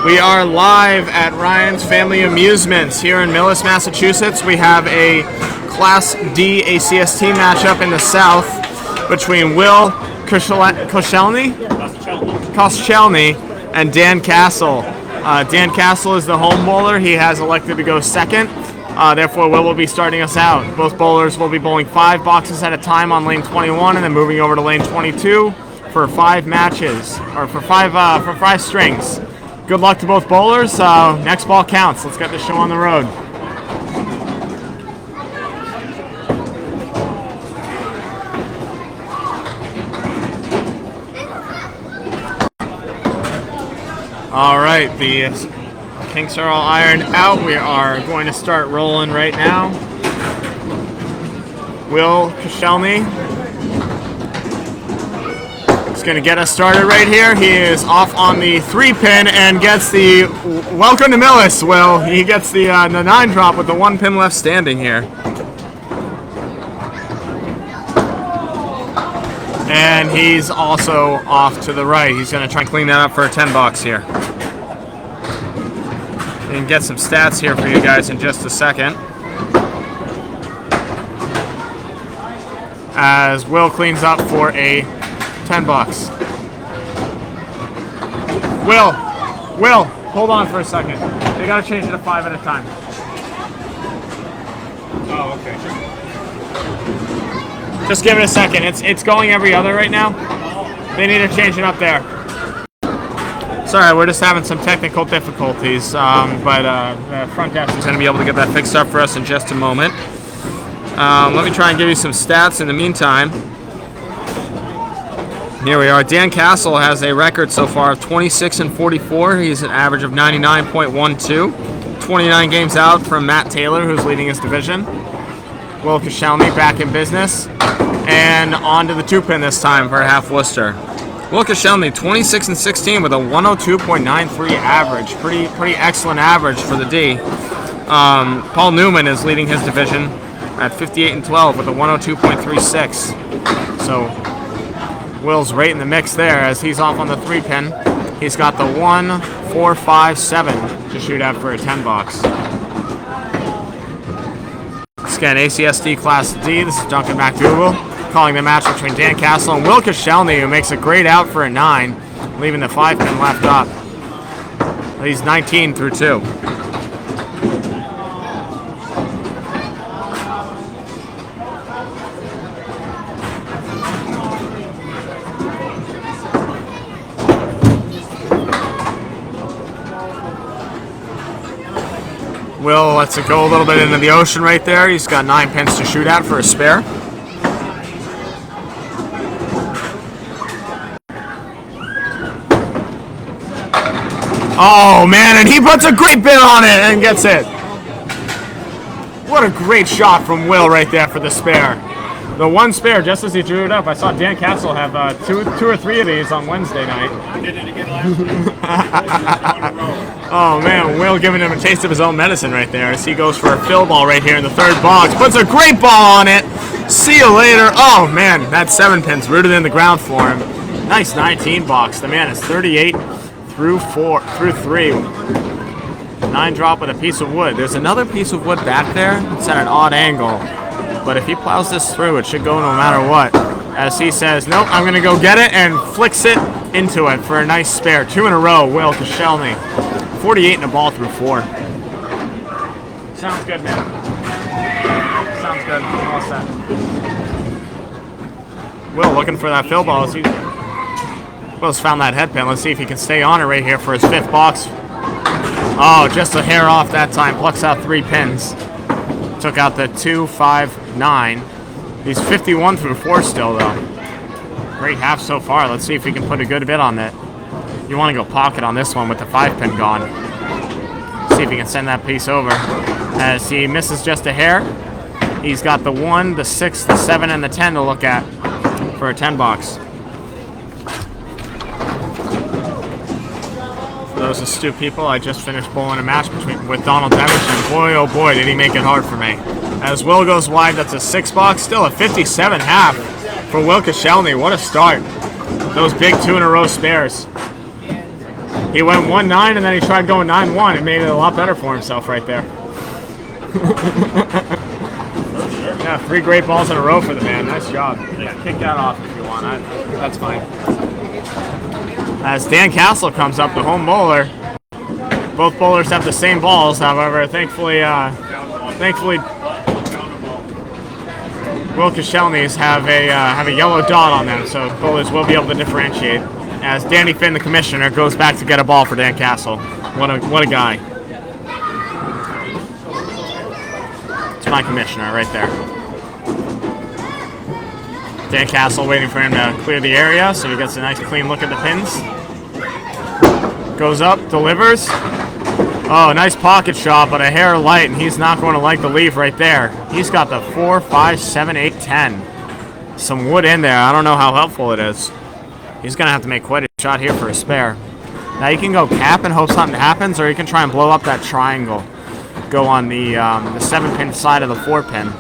We are live at Ryan's Family Amusements here in Millis, Massachusetts. We have a Class D ACST matchup in the South between Will Koscielny and Dan Castle. Dan Castle is the home bowler. He has elected to go second. Therefore, Will will be starting us out. Both bowlers will be bowling 5 boxes at a time on lane 21 and then moving over to lane 22 for 5 matches, or for five strings. Good luck to both bowlers. Next ball counts. Let's get the show on the road. All right, the kinks are all ironed out. We are going to start rolling right now. Will Koscielny is going to get us started right here. He is off on the 3-pin and gets the welcome to Millis. Will, he gets the 9 drop with the 1 pin left standing here. And he's also off to the right. He's going to try and clean that up for a 10 bucks here. And get some stats here for you guys in just a second. As Will cleans up for a 10 bucks. Will, hold on for a second. They gotta change it to 5 at a time. Oh, okay. Just give it a second. It's going every other right now. They need to change it up there. Sorry, we're just having some technical difficulties, but the front desk is going to be able to get that fixed up for us in just a moment. Let me try and give you some stats in the meantime. Here we are. Dan Castle has a record so far of 26-44. He's an average of 99.12. 29 games out from Matt Taylor, who's leading his division. Will Koscielny back in business. And on to the 2-pin this time for half Worcester. Will Koscielny, 26-16 with a 102.93 average. Pretty excellent average for the D. Paul Newman is leading his division at 58-12 with a 102.36. So Will's right in the mix there as he's off on the 3-pin. He's got the 1, 4, 5, 7 to shoot out for a 10 bucks. Again, ACST Class D. This is Duncan McDougal calling the match between Dan Castle and Will Koscielny, who makes a great out for a 9, leaving the 5-pin left up. He's 19 through 2. Will lets it go a little bit into the ocean right there. He's got 9 pins to shoot at for a spare. Oh man, and he puts a great bit on it and gets it. What a great shot from Will right there for the spare. The 1 spare, just as he drew it up. I saw Dan Castle have two or three of these on Wednesday night. Did it again last week. Oh man, Will giving him a taste of his own medicine right there as he goes for a fill ball right here in the 3rd box. Puts a great ball on it. See you later. Oh man, that 7 pin's rooted in the ground for him. Nice 19 box. The man is 38 through 3. 9 drop with a piece of wood. There's another piece of wood back there. It's at an odd angle. But if he plows this through, it should go no matter what. As he says, nope, I'm going to go get it, and flicks it into it for a nice spare. 2 in a row, Will Koscielny. 48 in a ball through 4. Sounds good, man. Sounds good. All set. Will looking for that fill ball. Will's found that head pin. Let's see if he can stay on it right here for his 5th box. Oh, just a hair off that time. Plucks out 3 pins. Took out the 2, 5, 9. He's 51 through 4 still, though. Great half so far. Let's see if we can put a good bit on that. You want to go pocket on this one with the 5-pin gone. See if he can send that piece over. As he misses just a hair, he's got the 1, the 6, the 7, and the 10 to look at for a 10 box. For those astute people, I just finished bowling a match with Donald Devish, and boy, oh boy, did he make it hard for me. As Will goes wide, that's a 6 box, still a 57 half for Will Koscielny. What a start. Those big 2 in a row spares. He went 1-9 and then he tried going 9-1. It made it a lot better for himself right there. Yeah, 3 great balls in a row for the man. Nice job. Yeah, kick that off if you want. That's fine. As Dan Castle comes up, the home bowler. Both bowlers have the same balls, however, thankfully, Will Koscielny's have a yellow dot on them, so bowlers will be able to differentiate. As Danny Finn, the commissioner, goes back to get a ball for Dan Castle. What a guy. It's my commissioner right there. Dan Castle waiting for him to clear the area so he gets a nice clean look at the pins. Goes up, delivers. Oh, nice pocket shot, but a hair light, and he's not going to like the leave right there. He's got the 4, 5, 7, 8, 10. Some wood in there. I don't know how helpful it is. He's going to have to make quite a shot here for a spare. Now you can go cap and hope something happens, or you can try and blow up that triangle. Go on the 7-pin side of the 4-pin.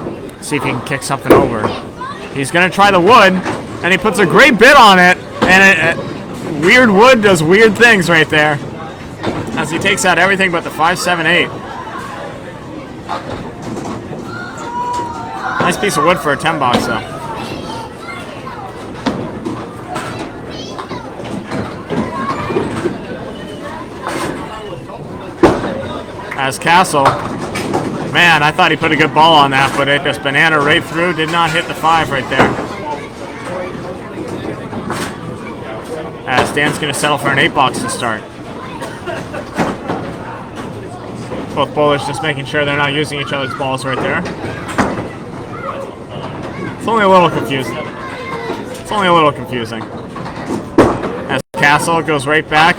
See if he can kick something over. He's going to try the wood, and he puts a great bit on it, and weird wood does weird things right there. As he takes out everything but the 5, 7, 8. Nice piece of wood for a 10 box though. As Castle, man, I thought he put a good ball on that, but it just banana right through, did not hit the 5 right there. As Dan's going to settle for an 8 box to start. Both bowlers just making sure they're not using each other's balls right there. It's only a little confusing. As Castle goes right back.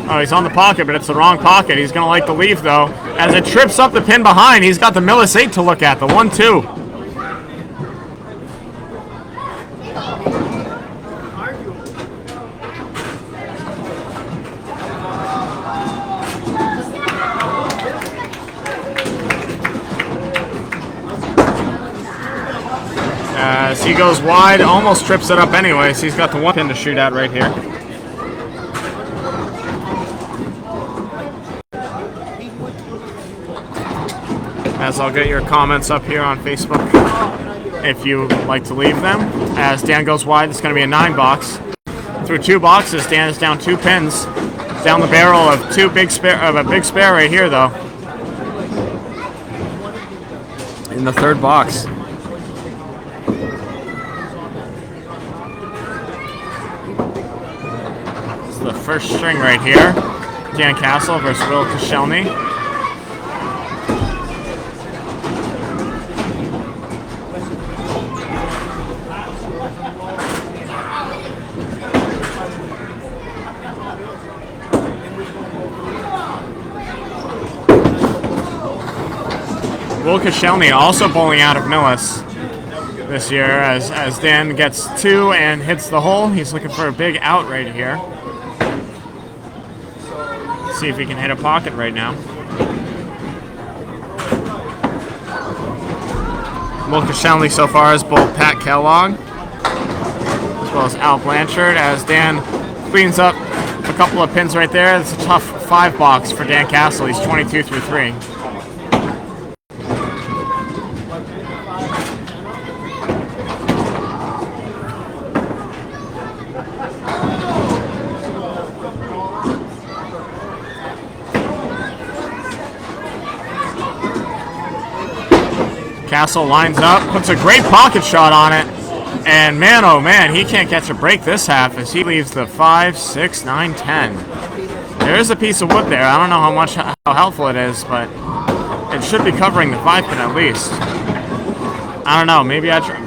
Oh, he's on the pocket, but it's the wrong pocket. He's going to like the leave, though. As it trips up the pin behind, he's got the Millis 8 to look at, the 1-2. As he goes wide, almost trips it up anyways. He's got the 1 pin to shoot at right here. As I'll get your comments up here on Facebook if you like to leave them. As Dan goes wide, it's going to be a 9 box. Through 2 boxes, Dan is down 2 pins. Down the barrel of a big spare right here, though. In the 3rd box. This is the first string right here. Dan Castle versus Will Koscielny. Will Koscielny also bowling out of Millis this year as Dan gets 2 and hits the hole. He's looking for a big out right here. See if he can hit a pocket right now. Will Koscielny so far has bowled Pat Kellogg as well as Al Blanchard as Dan cleans up a couple of pins right there. It's a tough 5 box for Dan Castle. He's 22 through 3. Castle lines up, puts a great pocket shot on it, and man, oh man, he can't catch a break this half as he leaves the 5, 6, 9, 10. There is a piece of wood there. I don't know how helpful it is, but it should be covering the 5 pin at least. I don't know, maybe I try.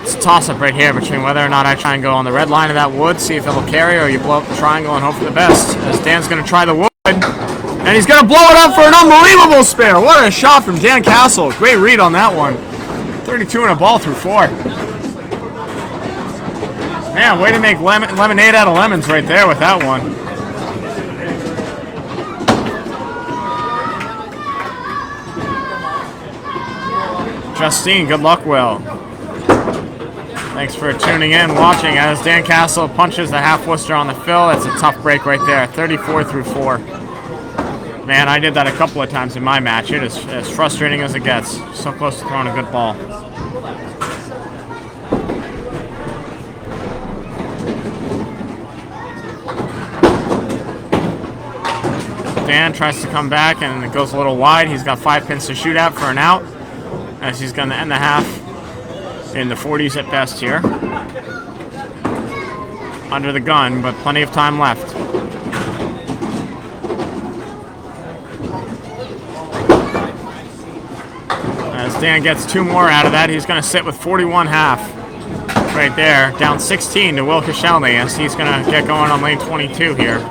It's a toss-up right here between whether or not I try and go on the red line of that wood, see if it'll carry, or you blow up the triangle and hope for the best. As Dan's going to try the wood. And he's going to blow it up for an unbelievable spare. What a shot from Dan Castle. Great read on that one. 32 and a ball through 4. Man, way to make lemonade out of lemons right there with that one. Justine, good luck, Will. Thanks for tuning in, watching as Dan Castle punches the half Worcester on the fill. It's a tough break right there, 34 through 4. Man, I did that a couple of times in my match. It is as frustrating as it gets. So close to throwing a good ball. Dan tries to come back and it goes a little wide. He's got 5 pins to shoot at for an out, as he's going to end the half in the 40s at best here. Under the gun, but plenty of time left. As Dan gets 2 more out of that, he's going to sit with 41.5 right there, down 16 to Will Koscielny, as he's going to get going on lane 22 here.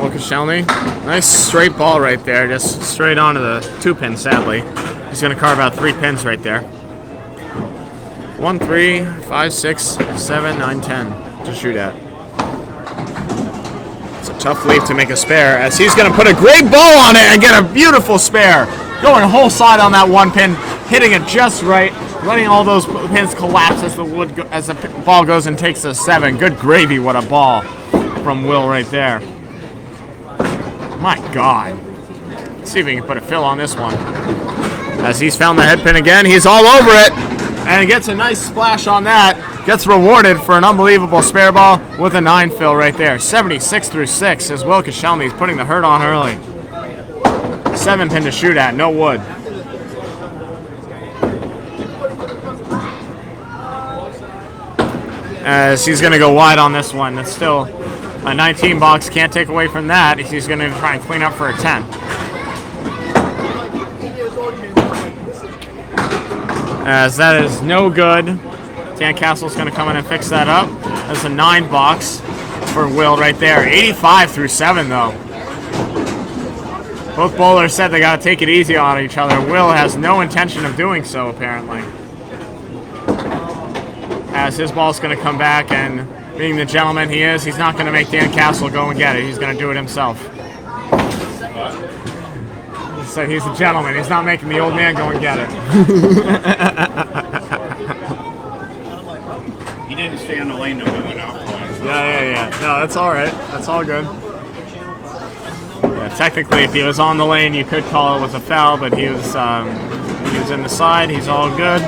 Koscielny, nice straight ball right there, just straight onto the 2-pin, sadly. He's going to carve out 3 pins right there. 1, 3, 5, 6, 7, 9, 10 to shoot at. It's a tough leap to make a spare, as he's going to put a great ball on it and get a beautiful spare. Going whole side on that 1 pin, hitting it just right, letting all those pins collapse as the ball goes and takes a 7. Good gravy, what a ball from Will right there. My God. Let's see if we can put a fill on this one. As he's found the head pin again, he's all over it. And gets a nice splash on that. Gets rewarded for an unbelievable spare ball with a 9 fill right there. 76 through 6 as Will Koscielny is putting the hurt on early. 7 pin to shoot at, no wood. As he's going to go wide on this one. It's still a 19 box, can't take away from that. He's going to try and clean up for a 10. As that is no good. Dan Castle's going to come in and fix that up. That's a 9 box for Will right there. 85 through 7 though. Both bowlers said they got to take it easy on each other. Will has no intention of doing so apparently. As his ball's going to come back, and being the gentleman he is, he's not going to make Dan Castle go and get it. He's going to do it himself. So he's a gentleman. He's not making the old man go and get it. He didn't stay on the lane no we went out. Yeah. No, that's all right. That's all good. Yeah, technically, if he was on the lane, you could call it was a foul, but he was in the side. He's all good.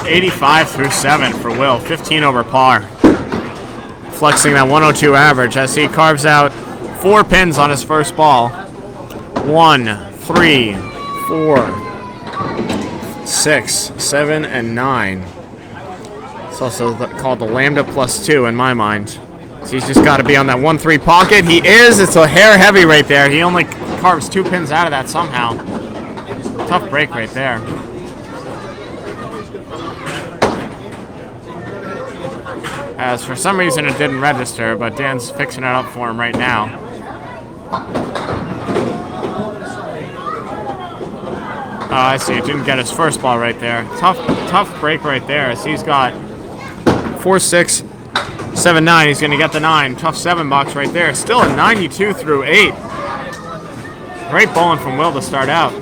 85 through 7 for Will, 15 over par. Flexing that 102 average as he carves out 4 pins on his first ball. 1, 3, 4, 6, 7, and 9. It's also called the Lambda +2 in my mind. So he's just got to be on that 1-3 pocket. He is. It's a hair heavy right there. He only carves 2 pins out of that somehow. Tough break right there. As for some reason it didn't register, but Dan's fixing it up for him right now. I see, it didn't get his first ball right there. Tough break right there, as he's got 4, 6, 7, 9. He's going to get the 9. Tough 7 box right there. Still a 92 through 8. Great bowling from Will to start out.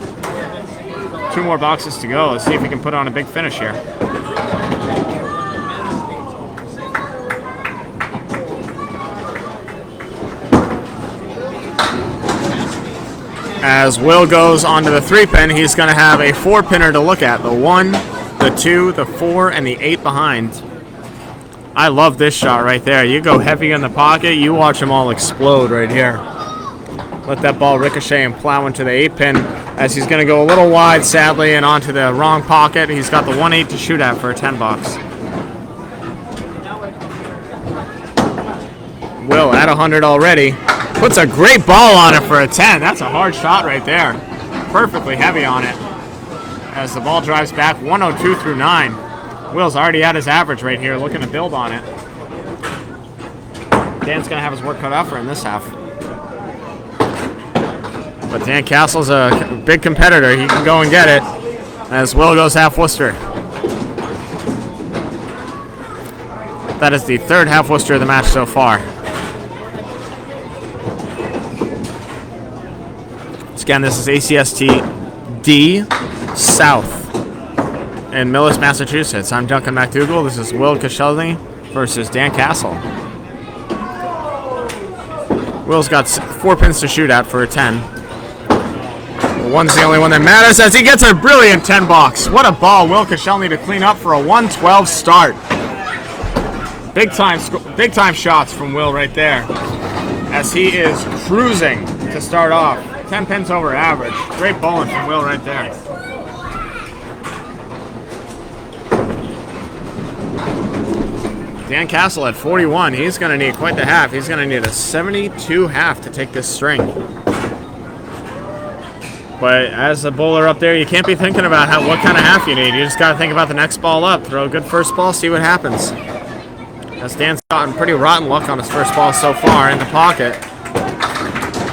2 more boxes to go. Let's see if we can put on a big finish here. As Will goes onto the 3-pin, he's going to have a 4-pinner to look at. The 1, the 2, the 4, and the 8 behind. I love this shot right there. You go heavy in the pocket, you watch them all explode right here. Let that ball ricochet and plow into the 8-pin as he's going to go a little wide, sadly, and onto the wrong pocket. He's got the 1-8 to shoot at for a 10 box. Will at 100 already. Puts a great ball on it for a 10. That's a hard shot right there. Perfectly heavy on it. As the ball drives back, 102 through 9. Will's already at his average right here, looking to build on it. Dan's going to have his work cut out for him this half. But Dan Castle's a big competitor. He can go and get it as Will goes half Worcester. That is the third half Worcester of the match so far. Again, this is ACST D South in Millis, Massachusetts. I'm Duncan McDougall. This is Will Koscielny versus Dan Castle. Will's got 4 pins to shoot at for a 10. One's the only one that matters as he gets a brilliant 10 box. What a ball, Will Koscielny to clean up for a 112 start. Big time shots from Will right there as he is cruising to start off. 10 pins over average. Great bowling from Will right there. Dan Castle at 41. He's going to need quite the half. He's going to need a 72 half to take this string. But as a bowler up there, you can't be thinking about what kind of half you need. You just got to think about the next ball up. Throw a good first ball, see what happens. As Dan's gotten pretty rotten luck on his first ball so far in the pocket.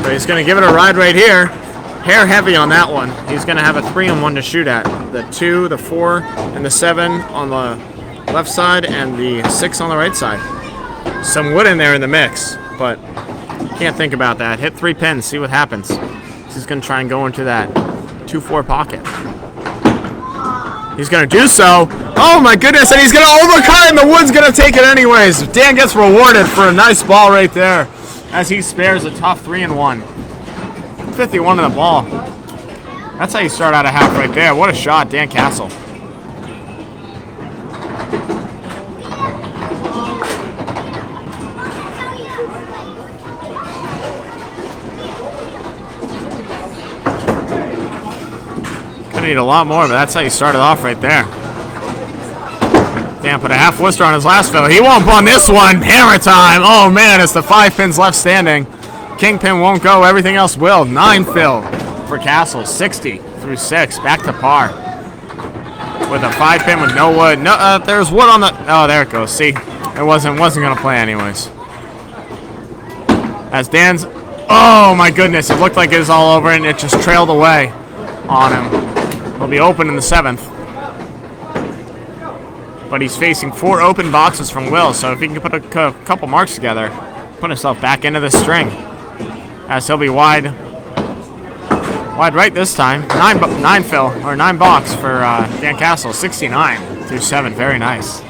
But he's going to give it a ride right here. Hair heavy on that one. He's going to have a 3-on-1 to shoot at. The 2, the 4, and the 7 on the left side and the 6 on the right side. Some wood in there in the mix, but can't think about that. Hit 3 pins, see what happens. He's going to try and go into that 2-4 pocket. He's going to do so. Oh my goodness, and he's going to overcut, and the wood's going to take it anyways. Dan gets rewarded for a nice ball right there as he spares a tough 3-1. 51 in the ball. That's how you start out a half right there. What a shot, Dan Castle. Need a lot more, but that's how you started off right there. Dan put a half Worcester on his last fill. He won't on this one. Hammer time. Oh man, it's the 5 pins left standing. King pin won't go. Everything else will. 9 fill for Castle. 60 through 6. Back to par. With a 5 pin with no wood. No, there's wood on the. Oh, there it goes. See, it wasn't gonna play anyways. As Dan's. Oh my goodness! It looked like it was all over, and it just trailed away on him. He'll be open in the 7th. But he's facing 4 open boxes from Will, so if he can put a couple marks together, put himself back into the string. As he'll be wide right this time. 9 fill, or 9 box for Dan Castle. 69 through 7, very nice.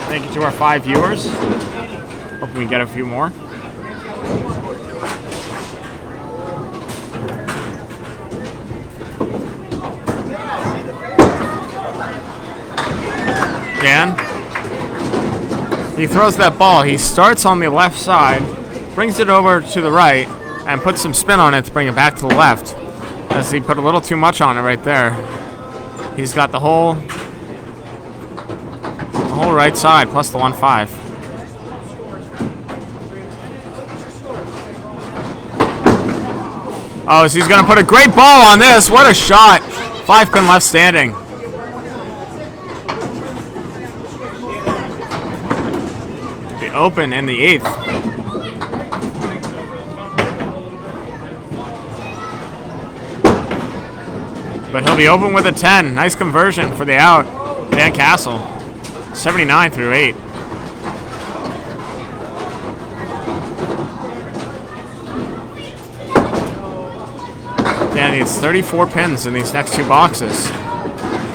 Thank you to our 5 viewers. Hope we can get a few more. Dan, he throws that ball. He starts on the left side, brings it over to the right, and puts some spin on it to bring it back to the left. As he put a little too much on it right there. He's got the whole right side plus the 1-5. Oh, so he's going to put a great ball on this. What a shot. 5 pin left standing. Open in the 8th. But he'll be open with a 10. Nice conversion for the out. Dan Castle. 79 through 8. Dan needs 34 pins in these next 2 boxes.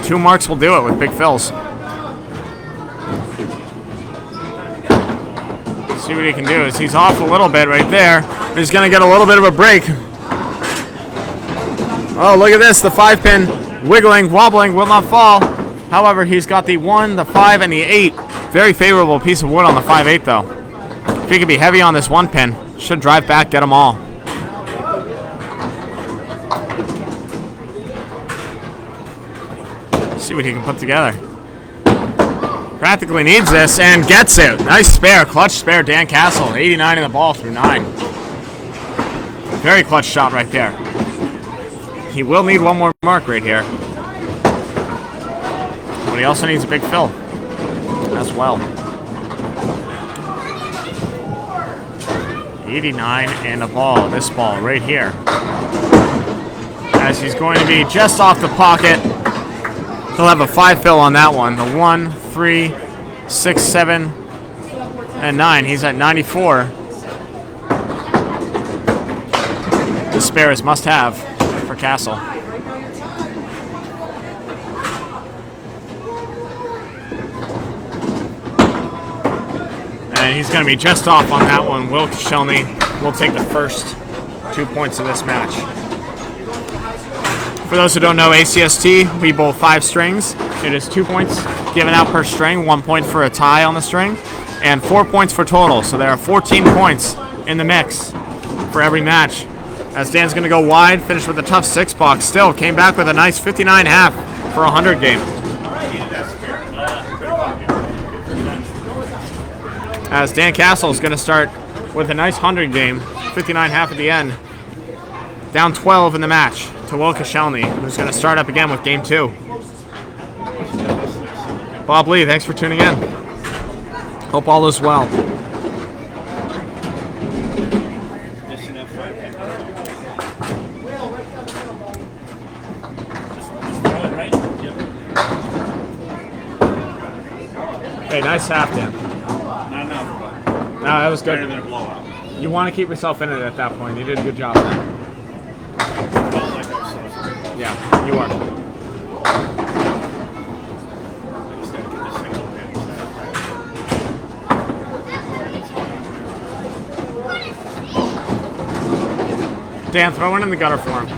2 marks will do it with big fills. See what he can do. Is he's off a little bit right there. He's going to get a little bit of a break. Oh, look at this. The 5 pin wiggling, wobbling, will not fall. However, he's got the 1, the 5, and the 8. Very favorable piece of wood on the 5/8 though. If he could be heavy on this 1 pin, should drive back, get them all. See what he can put together. Practically needs this and gets it. Nice spare, clutch spare, Dan Castle. 89 in the ball through 9. Very clutch shot right there. He will need 1 more mark right here. But he also needs a big fill as well. 89 and a ball. This ball right here. As he's going to be just off the pocket. He'll have a 5 fill on that one. The 1, 3, 6, 7, and 9. He's at 94. The spare is must have for Castle. And he's going to be just off on that one. Will Koscielny will take the first 2 points of this match. For those who don't know, ACST, we bowl 5 strings. It is 2 points given out per string, 1 point for a tie on the string, and 4 points for total. So there are 14 points in the mix for every match. As Dan's going to go wide, finished with a tough 6 box. Still came back with a nice 59.5 for a 100 game. As Dan Castle is going to start with a nice 100 game, 59.5 at the end. Down 12 in the match to Will Koscielny, who's going to start up again with game 2. Bob Lee, thanks for tuning in. Hope all is well. Hey, nice half, Dan. Not enough. No, that was good. Better than a blowout. You want to keep yourself in it at that point. You did a good job. Yeah, you are. Dan, throw one in the gutter for him.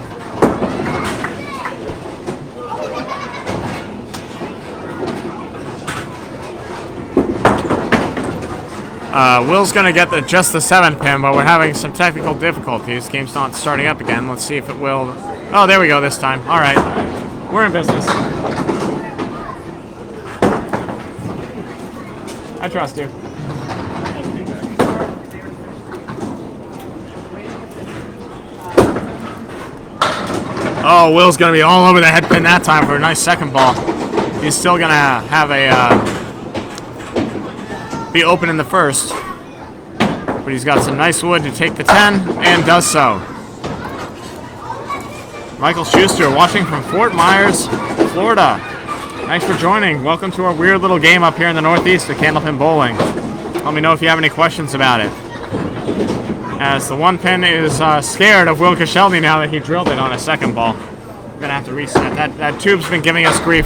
Will's going to get just the 7th pin, but we're having some technical difficulties. Game's not starting up again. Let's see if it will. Oh, there we go this time. All right. We're in business. I trust you. Oh, Will's going to be all over the head pin that time for a nice second ball. He's still going to have be open in the first. But he's got some nice wood to take the 10, and does so. Michael Schuster watching from Fort Myers, Florida. Thanks for joining. Welcome to our weird little game up here in the Northeast at Candlepin Bowling. Let me know if you have any questions about it. As the 1 pin is scared of Will Koscielny now that he drilled it on a second ball. We're going to have to reset. That tube's been giving us grief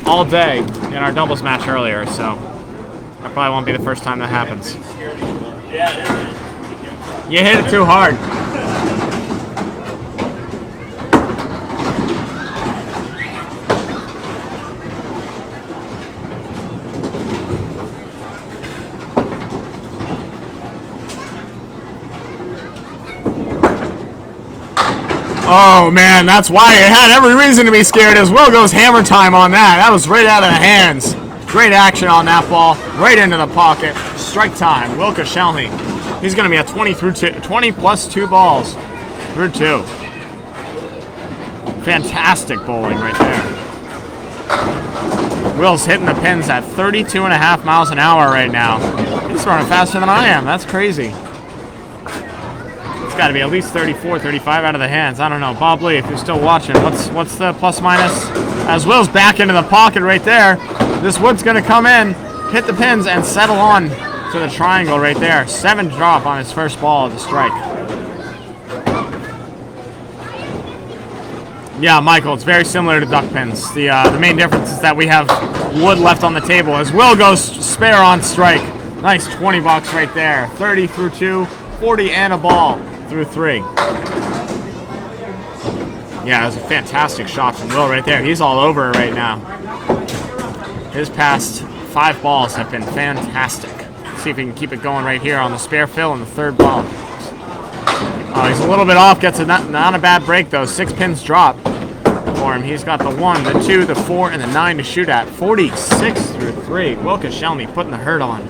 all day in our doubles match earlier, so that probably won't be the first time that happens. You hit it too hard. Oh man, that's why it had every reason to be scared, as Will goes hammer time on that. That was right out of the hands. Great action on that ball, right into the pocket. Strike time, Will Koscielny. He's going to be at 20 plus 2 balls through 2. Fantastic bowling right there. Will's hitting the pins at 32.5 miles an hour right now. He's throwing faster than I am. That's crazy. It's got to be at least 34, 35 out of the hands. I don't know. Bob Lee, if you're still watching, what's the plus minus? As Will's back into the pocket right there. This wood's going to come in, hit the pins, and settle on to the triangle right there. 7 drop on his first ball of the strike. Yeah, Michael, it's very similar to duck pins. The main difference is that we have wood left on the table. As Will goes spare on strike. Nice 20 bucks right there. 30 through 2, 40 and a ball through 3. Yeah, it was a fantastic shot from Will right there. He's all over it right now. His past 5 balls have been fantastic. Let's see if he can keep it going right here on the spare fill in the 3rd ball. Oh, he's a little bit off. Gets not a bad break, though. 6 pins drop for him. He's got the 1, the 2, the 4, and the 9 to shoot at. 46 through 3. Will Koscielny putting the hurt on.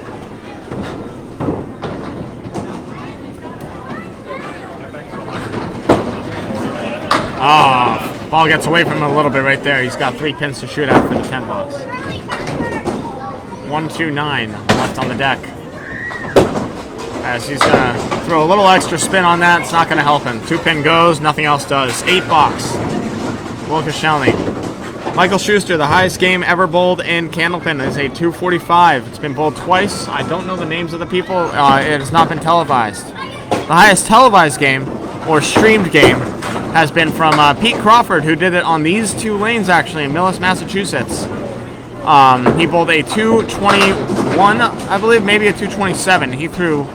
Oh, ball gets away from him a little bit right there. He's got 3 pins to shoot at for the 10 box. 1, 2, 9 left on the deck. As he's going to throw a little extra spin on that. It's not going to help him. 2-pin goes, nothing else does. 8 box. Will Koscielny. Michael Schuster, the highest game ever bowled in Candlepin, is a 245. It's been bowled twice. I don't know the names of the people. It has not been televised. The highest televised game, or streamed game, has been from Pete Crawford, who did it on these 2 lanes, actually, in Millis, Massachusetts. He bowled a 221, I believe, maybe a 227. He threw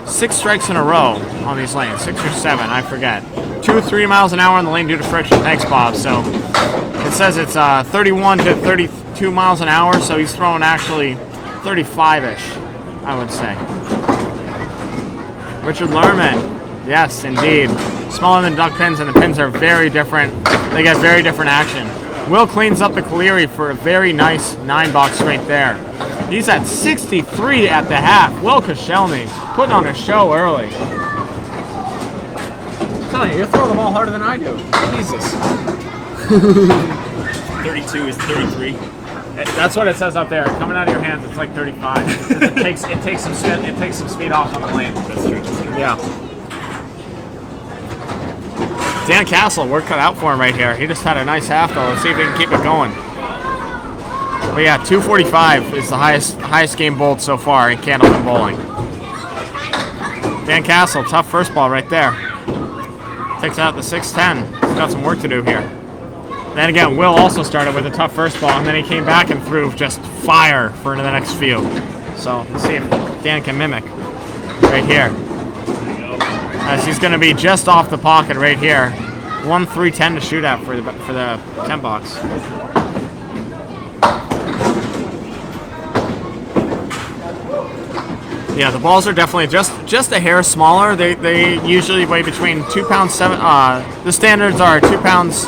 6 strikes in a row on these lanes, 6 or 7, I forget. 2-3 miles an hour on the lane due to friction. Thanks, Bob. So it says it's 31 to 32 miles an hour, so he's throwing actually 35-ish, I would say. Richard Lerman, yes, indeed. Smaller than duck pins, and the pins are very different. They get very different action. Will cleans up the Cleary for a very nice 9-box right there. He's at 63 at the half. Will Koscielny putting on a show early. I'm telling you, you're throwing the ball harder than I do. Jesus. 32 is 33. That's what it says up there. Coming out of your hands, it's like 35. it takes some spin. It takes some speed off on the lane. That's true. Yeah. Dan Castle, work cut out for him right here. He just had a nice half though. Let's see if he can keep it going. But yeah, 245 is the highest game bowled so far in Candlepin bowling. Dan Castle, tough first ball right there. Takes out the 610. He's got some work to do here. Then again, Will also started with a tough first ball, and then he came back and threw just fire for the next few. So let's see if Dan can mimic right here. As he's going to be just off the pocket right here. 1-3-10 to shoot at for the 10 box. Yeah, the balls are definitely just a hair smaller. They usually weigh between 2 pounds 7. The standards are 2 pounds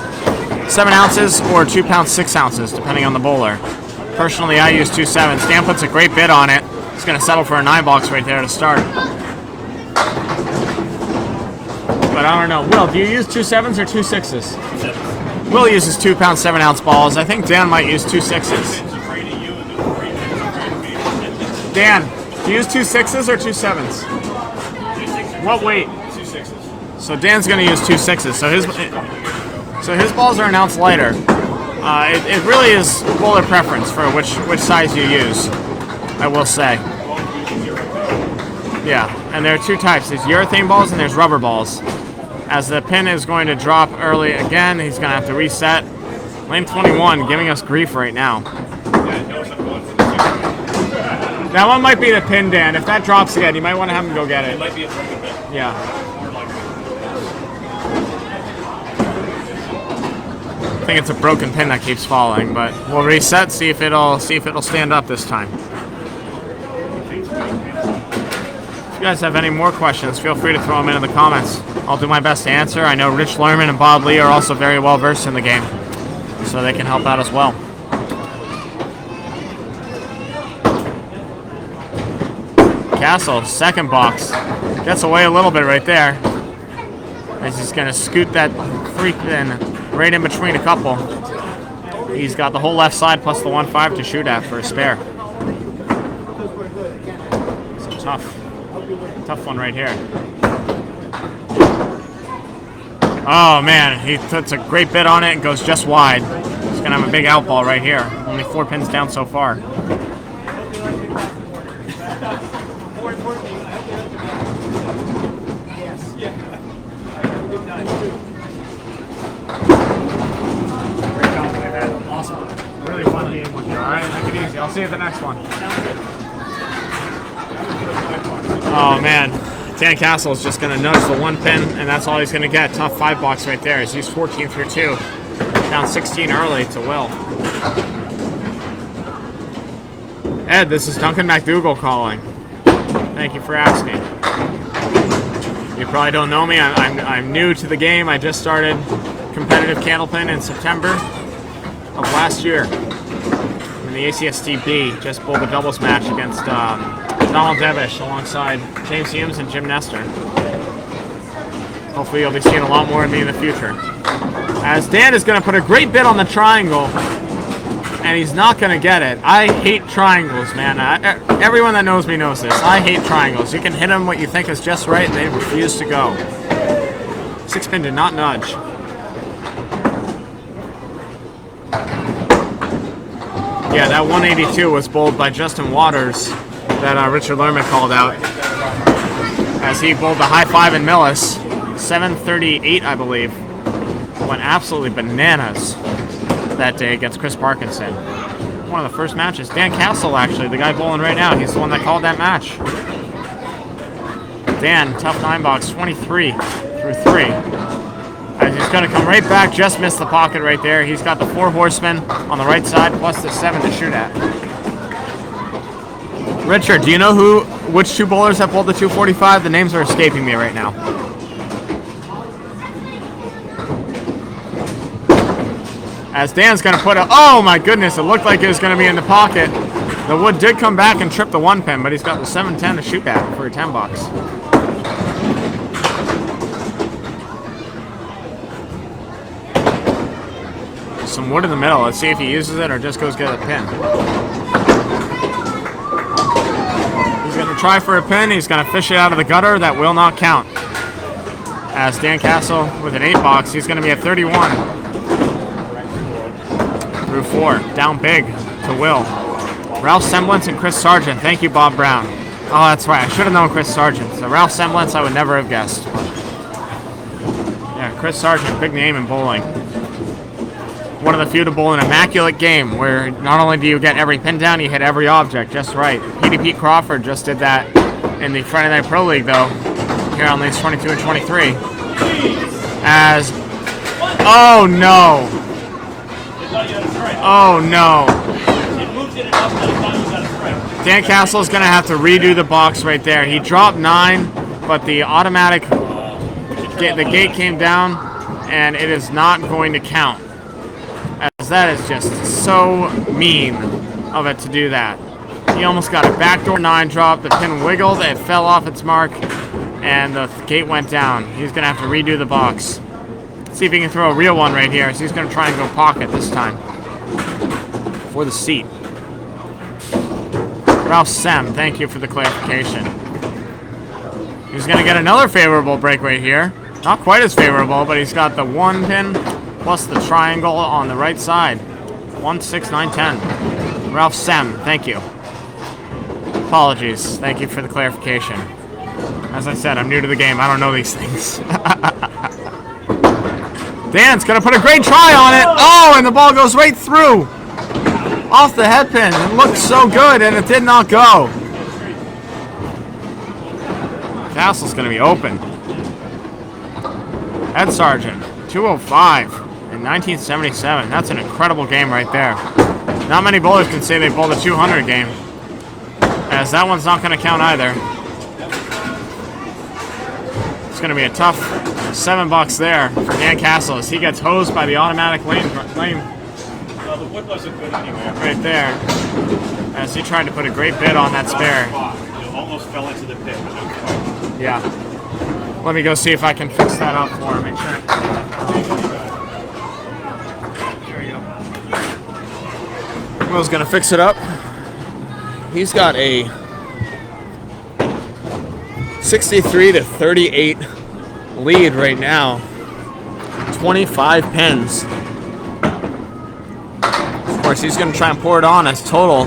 7 ounces or 2 pounds 6 ounces, depending on the bowler. Personally, I use 2.7s. Dan puts a great bid on it. He's going to settle for a 9 box right there to start. But I don't know. Will, do you use 2.7s or 2.6s? 2.7s. Will uses 2 pound 7 ounce balls. I think Dan might use 2.6s. Dan, do you use 2.6s or 2.7s? What weight? 2.6s. So Dan's going to use 2.6s. So his balls are an ounce lighter. It really is bowler preference for which size you use, I will say. Yeah, and there are 2 types. There's urethane balls and there's rubber balls. As the pin is going to drop early again, he's going to have to reset. Lane 21 giving us grief right now. That one might be the pin, Dan. If that drops again, you might want to have him go get it. It might be a broken pin. Yeah. I think it's a broken pin that keeps falling, but we'll reset, see if it'll stand up this time. If you guys have any more questions, feel free to throw them in the comments. I'll do my best to answer. I know Rich Lerman and Bob Lee are also very well versed in the game, so they can help out as well. Castle, second box. Gets away a little bit right there. As he's going to scoot that freak in right in between a couple. He's got the whole left side plus the 1.5 to shoot at for a spare. So tough one right here. Oh man, he puts a great bit on it and goes just wide. He's going to have a big out ball right here. Only 4 pins down so far. Awesome. Really fun game with you. Alright, take it easy. I'll see you at the next one. Oh man. Dan Castle is just going to nudge the 1 pin, and that's all he's going to get. Tough 5 box right there. He's used 14 through 2. Down 16 early to Will. Ed, this is Duncan McDougall calling. Thank you for asking. You probably don't know me. I'm new to the game. I just started competitive Candlepin in September of last year. I'm in the ACST B. Just bowled a doubles match against Donald Devish alongside James Humes and Jim Nestor. Hopefully you'll be seeing a lot more of me in the future. As Dan is going to put a great bit on the triangle and he's not going to get it. I hate triangles, man. Everyone that knows me knows this. I hate triangles. You can hit them what you think is just right, and they refuse to go. 6-pin did not nudge. Yeah, that 182 was bowled by Justin Waters that Richard Lerman called out. As he bowled the high five in Millis. 738, I believe. Went absolutely bananas that day against Chris Parkinson. One of the first matches. Dan Castle, actually, the guy bowling right now. He's the one that called that match. Dan, tough 9-box, 23 through 3. As he's going to come right back, just missed the pocket right there. He's got the 4 horsemen on the right side, plus the 7 to shoot at. Richard, do you know which 2 bowlers have bowled the 245? The names are escaping me right now. As Dan's going to put a... Oh, my goodness. It looked like it was going to be in the pocket. The wood did come back and trip the 1-pin, but he's got the 710 to shoot at for a 10-box. Some wood in the middle. Let's see if he uses it or just goes get a pin. He's going to try for a pin. He's going to fish it out of the gutter. That will not count. As Dan Castle with an 8-box, he's going to be at 31. Through 4, down big to Will. Ralph Semblance and Chris Sargent. Thank you, Bob Brown. Oh, that's right. I should have known Chris Sargent. So Ralph Semblance, I would never have guessed. Yeah, Chris Sargent, big name in bowling. One of the few to bowl an immaculate game where not only do you get every pin down, you hit every object just right. Pete Crawford just did that in the Friday Night Pro League, though, here on leagues 22 and 23. As... Oh, no. Oh, no. Dan Castle is going to have to redo the box right there. He dropped 9, but the automatic, the gate came down, and it is not going to count. As that is just so mean of it to do that. He almost got a backdoor 9 drop. The pin wiggled, it fell off its mark, and the gate went down. He's going to have to redo the box. See if he can throw a real one right here. So he's going to try and go pocket this time for the seat. Ralph Sem, thank you for the clarification. He's going to get another favorable break right here. Not quite as favorable, but he's got the 1 pin plus the triangle on the right side. 1, 6, 9, 10. Ralph Sem, thank you. Apologies. Thank you for the clarification. As I said, I'm new to the game. I don't know these things. Dan's going to put a great try on it. Oh, and the ball goes right through. Off the head pin. It looked so good, and it did not go. Castle's going to be open. Ed Sargent, 205 in 1977. That's an incredible game right there. Not many bowlers can say they bowled a 200 game, as that one's not going to count either. It's going to be a tough $7 there for Dan Castle as he gets hosed by the automatic lane. Well, the wood wasn't good anyway. Right there, as he tried to put a great bid on that spare. It almost fell into the pit. Yeah. Let me go see if I can fix that up for him. Make sure. There you go. Will's gonna fix it up. He's got a 63 to 38 lead right now. 25 pins. Of course, he's going to try and pour it on. His total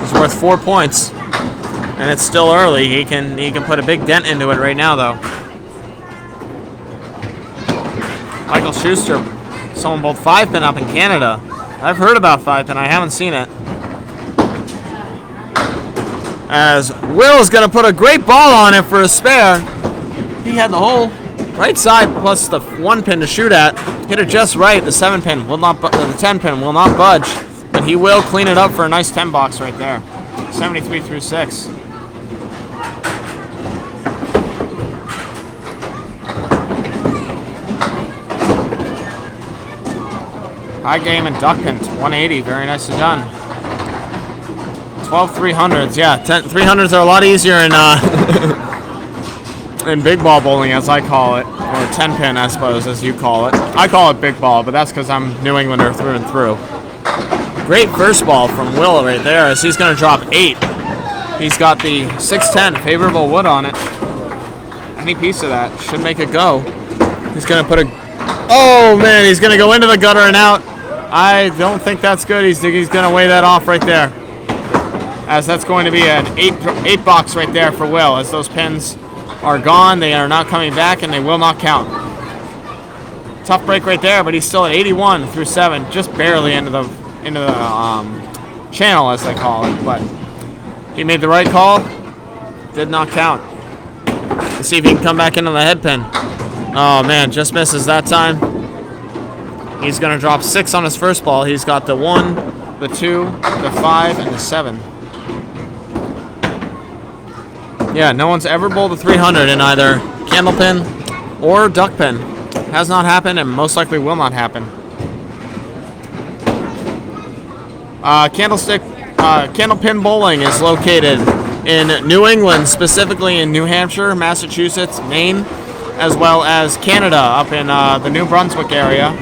is worth 4 points, and it's still early. He can put a big dent into it right now, though. Michael Schuster, someone bowled 5-pin up in Canada. I've heard about 5-pin. I haven't seen it. As Will is going to put a great ball on it for a spare. He had the whole right side plus the 1-pin to shoot at. Hit it just right. The 7-pin will not, the 10-pin will not budge, but he will clean it up for a nice 10 box right there. 73 through 6. High game and duck pin, 180. Very nicely done. 12 300s. Yeah, 10 300s are a lot easier in in big ball bowling, as I call it, or 10 pin, I suppose, as you call it. I call it big ball, but that's because I'm New Englander through and through. Great first ball from Will right there as he's going to drop 8. He's got the 610 favorable wood on it. Any piece of that should make it go. He's going to put a... Oh, man, he's going to go into the gutter and out. I don't think that's good. He's going to weigh that off right there. As that's going to be an 8 box right there for Will. As those pins are gone, they are not coming back, and they will not count. Tough break right there, but he's still at 81 through 7, just barely into the channel, as they call it. But he made the right call. Did not count. Let's see if he can come back into the head pin. Oh, man, just misses that time. He's going to drop 6 on his first ball. He's got the 1, the 2, the 5, and the 7. Yeah, no one's ever bowled a 300 in either Candlepin or Duckpin. Has not happened and most likely will not happen. Candlepin Bowling is located in New England, specifically in New Hampshire, Massachusetts, Maine, as well as Canada, up in the New Brunswick area.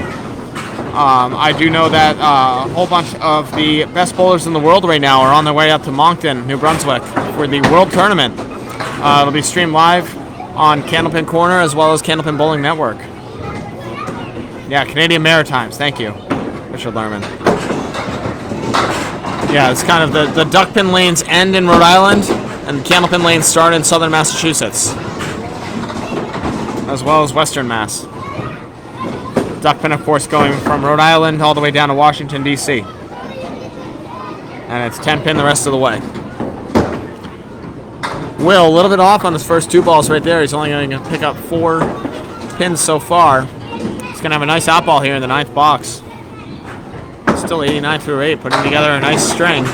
I do know that a whole bunch of the best bowlers in the world right now are on their way up to Moncton, New Brunswick, for the World Tournament. It'll be streamed live on Candlepin Corner as well as Candlepin Bowling Network. Yeah, Canadian Maritimes. Thank you, Richard Lerman. Yeah, it's kind of the Duckpin lanes end in Rhode Island, and the Candlepin lanes start in southern Massachusetts, as well as western Mass. Duckpin, of course, going from Rhode Island all the way down to Washington, D.C. And it's 10 pin the rest of the way. Will, a little bit off on his first 2 balls right there. He's only going to pick up 4 pins so far. He's going to have a nice out ball here in the 9th box. Still 89 through 8, putting together a nice string.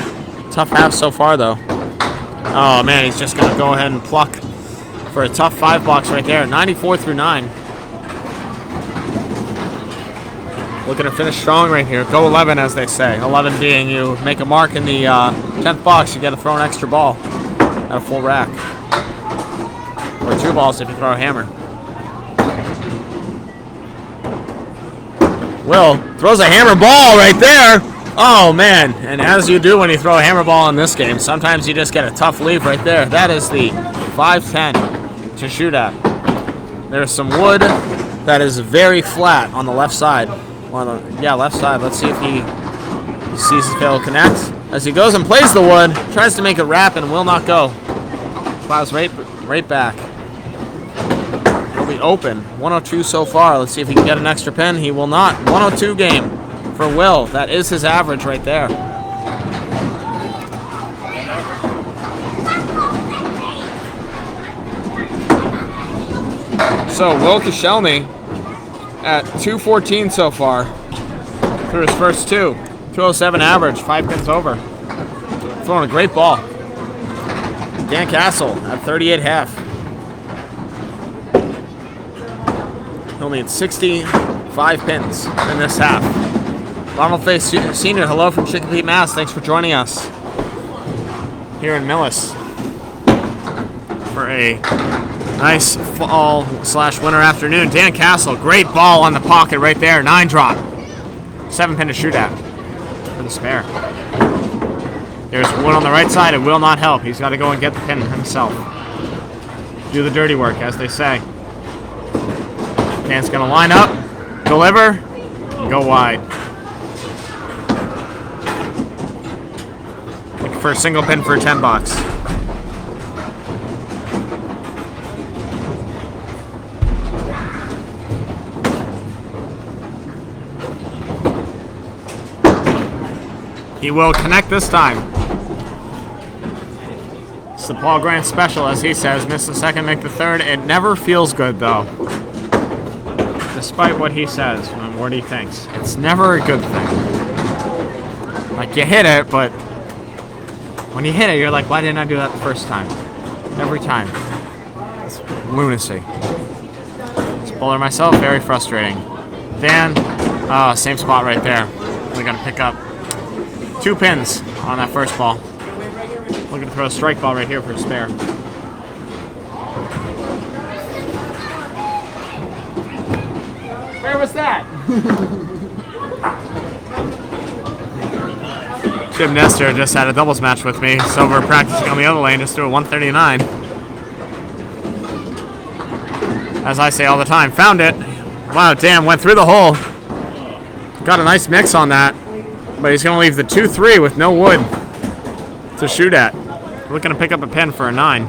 Tough half so far, though. Oh, man, he's just going to go ahead and pluck for a tough 5 box right there. 94 through 9. Looking to finish strong right here. Go 11, as they say. 11 being you make a mark in the 10th box, you got to throw an extra ball at a full rack. Or 2 balls if you throw a hammer. Will throws a hammer ball right there. Oh, man. And as you do when you throw a hammer ball in this game, sometimes you just get a tough leave right there. That is the 510 to shoot at. There's some wood that is very flat on the left side. Yeah, left side. Let's see if he sees if he'll connect. As he goes and plays the wood, tries to make it wrap and will not go. Plows right back. He'll be open. 102 so far. Let's see if he can get an extra pin. He will not. 102 game for Will. That is his average right there. So Will Koscielny at 214 so far through his first 2. 207 average, 5 pins over. Throwing a great ball. Dan Castle at 38 half. He'll need 65 pins in this half. Ronald Face Sr., hello from Chicopee, Mass. Thanks for joining us here in Millis for a nice fall/winter afternoon. Dan Castle, great ball on the pocket right there. 9 drop. 7 pin to shoot at for the spare. There's wood on the right side. It will not help. He's got to go and get the pin himself. Do the dirty work, as they say. Dan's going to line up, deliver, go wide. Looking for a single pin for a 10 box. He will connect this time. It's the Paul Grant special, as he says. Miss the second, make the third. It never feels good, though. Despite what he says and what he thinks. It's never a good thing. Like, you hit it, but when you hit it, you're like, why didn't I do that the first time? Every time. It's lunacy. As a bowler myself, very frustrating. Dan, same spot right there. We're going to pick up 2 pins on that first ball. Looking to throw a strike ball right here for a spare. Where was that? Jim Nestor just had a doubles match with me, so we're practicing on the other lane, just threw a 139. As I say all the time, found it. Wow, damn, went through the hole. Got a nice mix on that, but he's going to leave the 2-3 with no wood to shoot at. Looking to pick up a pin for a 9.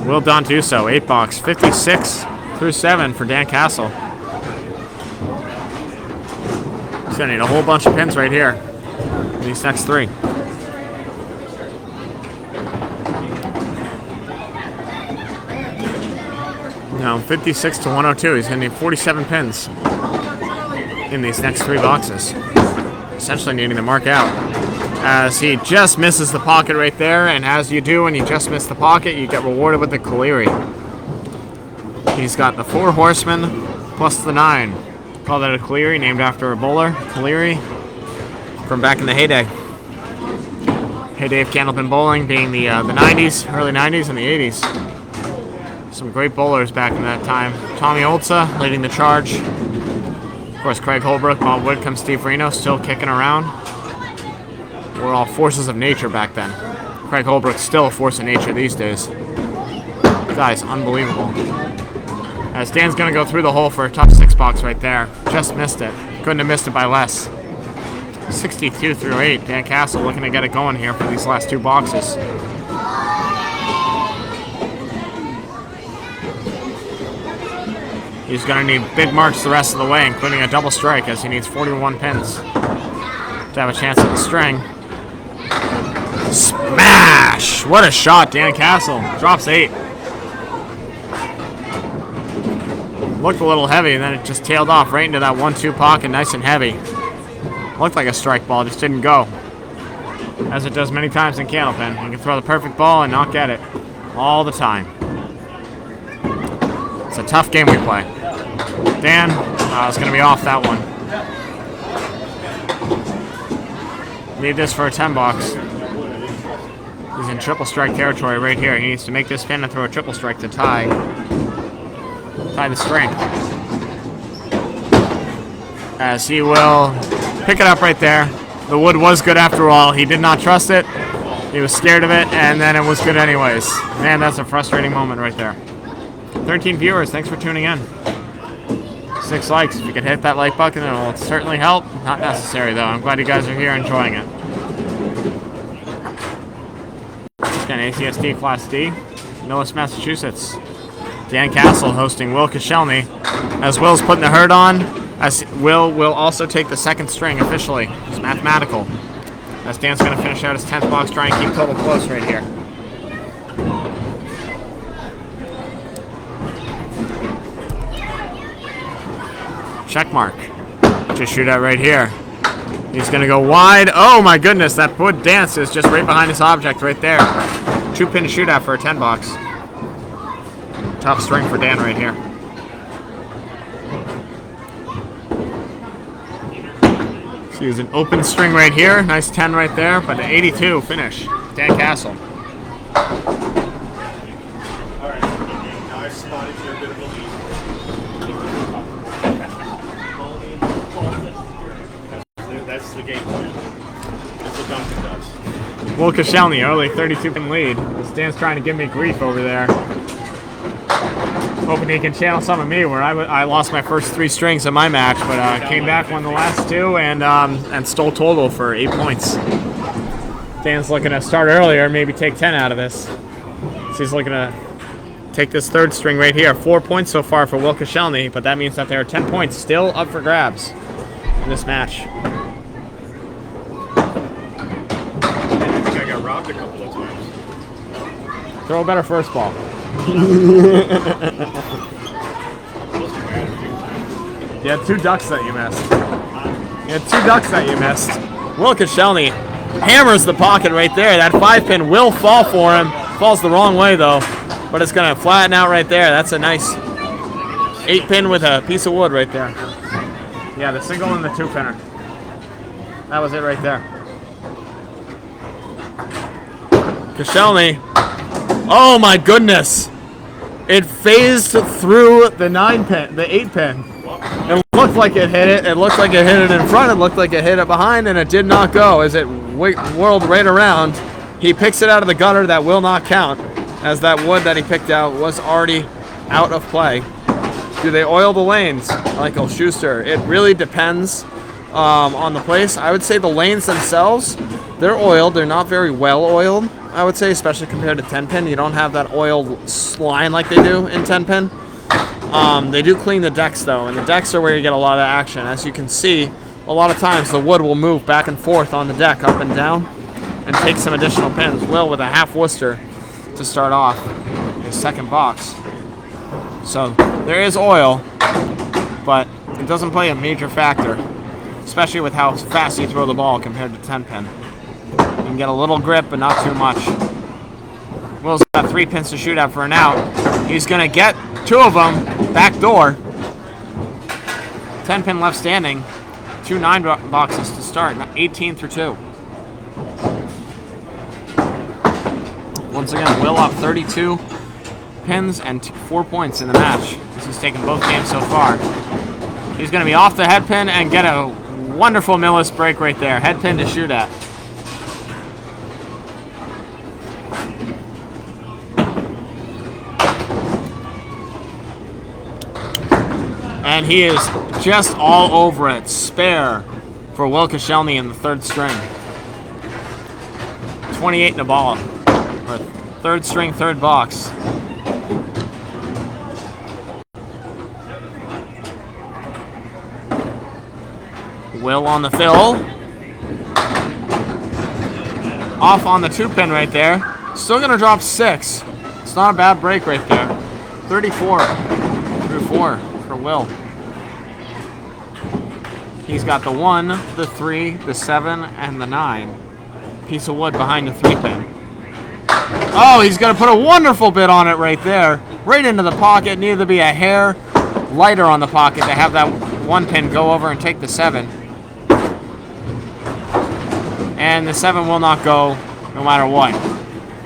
Will Don do so. 8 box, 56 through 7 for Dan Castle. He's going to need a whole bunch of pins right here in these next 3. Now 56 to 102. He's going to need 47 pins in these next 3 boxes. Essentially needing to mark out. As he just misses the pocket right there, and as you do when you just miss the pocket, you get rewarded with the Koscielny. He's got the 4 horsemen plus the 9. Call that a Koscielny, named after a bowler, Koscielny, from back in the heyday. Heyday of Candlepin bowling being the 90s, early 90s and the 80s. Some great bowlers back in that time. Tommy Olza leading the charge. Of course, Craig Holbrook, Bob Whitcomb, Steve Reno still kicking around. We're all forces of nature back then. Craig Holbrook's still a force of nature these days. Guy's unbelievable. As Dan's going to go through the hole for a tough 6 box right there. Just missed it. Couldn't have missed it by less. 62 through 8. Dan Castle looking to get it going here for these last 2 boxes. He's going to need big marks the rest of the way, including a double strike, as he needs 41 pins to have a chance at the string. Smash! What a shot, Dan Castle. Drops 8. Looked a little heavy, and then it just tailed off right into that 1-2 pocket, nice and heavy. Looked like a strike ball, just didn't go. As it does many times in Candlepin. You can throw the perfect ball and not get it. All the time. It's a tough game we play. Dan is going to be off that one. Need this for a 10 box. He's in triple strike territory right here. He needs to make this pin and throw a triple strike to tie the string. As he will pick it up right there. The wood was good after all. He did not trust it. He was scared of it, and then it was good anyways. Man, that's a frustrating moment right there. 13 viewers, thanks for tuning in. 6 likes. If you could hit that like button, it will certainly help. Not necessary, though. I'm glad you guys are here enjoying it. Again, ACST Class D, Millis, Massachusetts. Dan Castle hosting Will Koscielny. As Will's putting the hurt on, as Will also take the 2nd string officially. It's mathematical. As Dan's going to finish out his 10th box, try and keep total close right here. Check mark. Just shoot out right here. He's going to go wide. Oh my goodness, that wood dance is just right behind his object right there. 2-pin shootout for a 10 box. Tough string for Dan right here. So he's an open string right here. Nice 10 right there, but an 82 finish. Dan Castle. Alright, now I've spotted you a bit of a lead. That's the game plan. That's what Duncan does. Will Koscielny, early 32-pin lead. Dan's trying to give me grief over there. Hoping he can channel some of me, where I lost my first 3 strings in my match, but came back, won the last 2, and stole total for 8 points. Dan's looking to start earlier, maybe take 10 out of this. So he's looking to take this 3rd string right here. 4 points so far for Will Koscielny, but that means that there are 10 points still up for grabs in this match. I got robbed a couple of times. Throw a better first ball. You had 2 ducks that you missed. Will Koscielny hammers the pocket right there. That 5-pin will fall for him. Falls the wrong way though, but it's going to flatten out right there. That's a nice 8-pin with a piece of wood right there. Yeah, the single and the 2-pinner. That was it right there. Koscielny. Oh my goodness. It phased through the 9-pin, the 8-pin. It looked like it hit it. It looked like it hit it in front. It looked like it hit it behind, and it did not go as it whirled right around. He picks it out of the gutter. That will not count, as that wood that he picked out was already out of play. Do they oil the lanes, Michael Schuster? It really depends on the place. I would say the lanes themselves, they're oiled. They're not very well oiled, I would say, especially compared to 10-pin. You don't have that oiled line like they do in 10-pin. They do clean the decks, though, and the decks are where you get a lot of action. As you can see, a lot of times the wood will move back and forth on the deck, up and down, and take some additional pins. Will with a half Worcester to start off his second box. So there is oil, but it doesn't play a major factor, especially with how fast you throw the ball compared to 10-pin. You can get a little grip, but not too much. Will's got 3 pins to shoot at for an out. He's going to get 2 of them back door. 10-pin left standing. 2 9-boxes to start. 18 through 2. Once again, Will up 32 pins and 4 points in the match. He's taken both games so far. He's going to be off the head pin and get a wonderful Millis break right there. Head pin to shoot at. And he is just all over it. Spare for Will Koscielny in the 3rd string. 28 in the ball. Or 3rd string, 3rd box. Will on the fill. Off on the 2-pin right there. Still going to drop 6. It's not a bad break right there. 34 through 4 for Will. He's got the 1, the 3, the 7, and the 9. Piece of wood behind the 3-pin. Oh, he's going to put a wonderful bit on it right there. Right into the pocket. Needed to be a hair lighter on the pocket to have that 1-pin go over and take the 7. And the 7 will not go no matter what.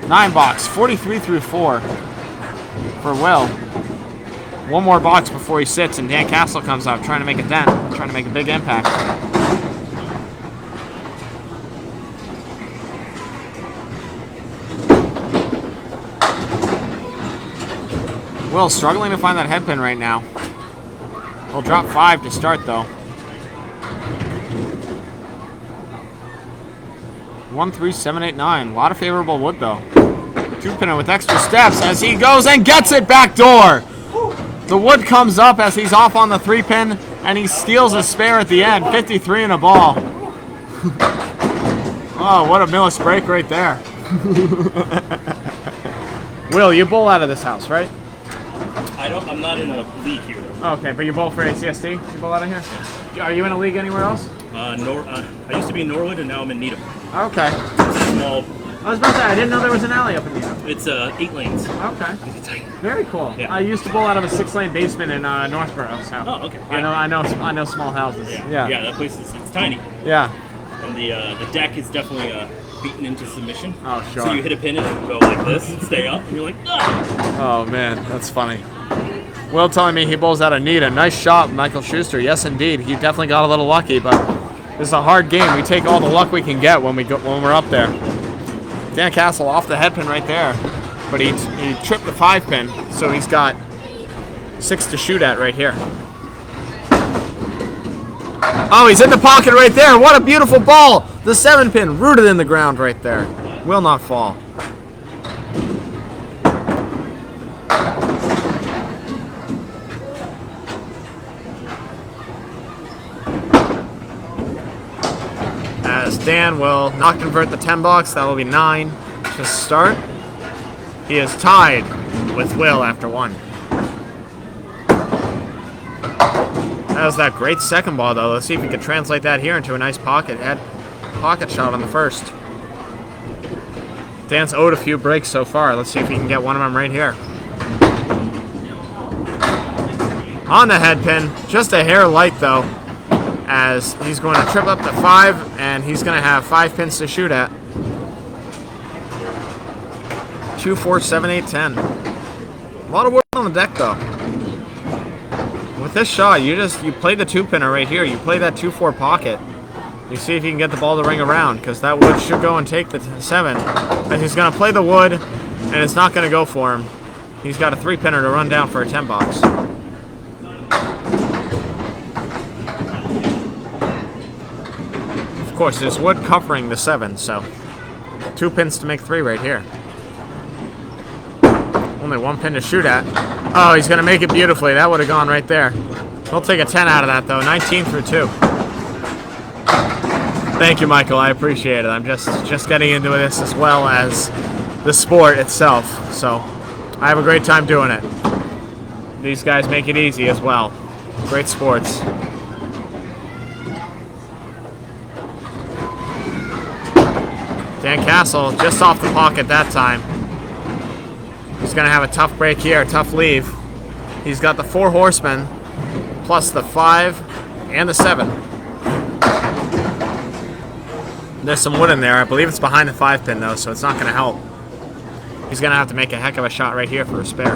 9 box, 43 through 4 for Will. 1 more box before he sits, and Dan Castle comes up trying to make a dent, trying to make a big impact. Will struggling to find that head pin right now. He'll drop 5 to start, though. 1, 3, 7, 8, 9. A lot of favorable wood, though. 2-pinner with extra steps as he goes and gets it back door. The wood comes up as he's off on the 3-pin, and he steals a spare at the end. 53 in a ball. Oh, what a Millis break right there. Will, you bowl out of this house, right? I'm not in a league here. Okay, but you bowl for ACST? You bowl out of here? Are you in a league anywhere else? I used to be in Norwood, and now I'm in Needham. Okay. It's a small. I was about to say, I didn't know there was an alley up in Needham. It's 8 lanes. Okay. Very cool. Yeah. I used to bowl out of a 6-lane basement in Northborough. So. Oh, okay. Yeah. I know small houses. Yeah, that place it's tiny. Yeah. And the deck is definitely beaten into submission. Oh, sure. So you hit a pin and it'll go like this and stay up, and you're like, ah! Oh, man, that's funny. Will telling me he bowls out of Nita. Nice shot, Michael Schuster. Yes, indeed. He definitely got a little lucky, but this is a hard game. We take all the luck we can get when we're up there. Dan Castle off the head pin right there, but he tripped the 5-pin, so he's got 6 to shoot at right here. Oh, he's in the pocket right there. What a beautiful ball. The 7-pin rooted in the ground right there. Will not fall. As Dan will not convert the 10 box, that will be 9 to start. He is tied with Will after 1. That was that great second ball, though. Let's see if we can translate that here into a nice pocket shot on the first. Dan's owed a few breaks so far. Let's see if he can get one of them right here. On the head pin, just a hair light, though, as he's going to trip up the 5, and he's going to have 5 pins to shoot at. 2, 4, 7, 8, 10. A lot of wood on on the deck though. With this shot, you play the 2-pinner right here. You play that 2-4 pocket. You see if you can get the ball to ring around, because that wood should go and take the 7. And he's going to play the wood, and it's not going to go for him. He's got a 3-pinner to run down for a 10 box. Of course, there's wood covering the 7, so 2 pins to make 3 right here. Only 1 pin to shoot at. Oh, he's going to make it beautifully. That would have gone right there. He'll take a 10 out of that, though. 19 through 2. Thank you, Michael. I appreciate it. I'm just getting into this as well as the sport itself. So I have a great time doing it. These guys make it easy as well. Great sports. Dan Castle just off the pocket that time. He's going to have a tough break here, a tough leave. He's got the 4 horsemen, plus the 5 and the 7. There's some wood in there. I believe it's behind the 5-pin though, so it's not going to help. He's going to have to make a heck of a shot right here for a spare.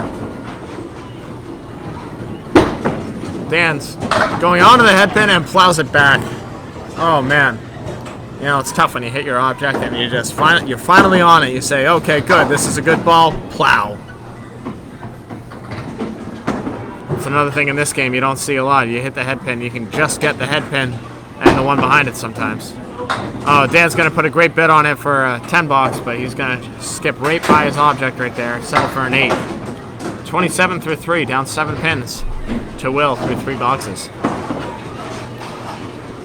Dan's going onto the head pin and plows it back. Oh man. You know, it's tough when you hit your object and you're finally on it. You say, okay, good, this is a good ball. Plow. It's another thing in this game you don't see a lot. You hit the head pin, you can just get the head pin and the one behind it sometimes. Oh, Dan's going to put a great bid on it for a 10 box, but he's going to skip right by his object right there, settle for an 8. 27 through 3, down 7 pins to Will through 3 boxes.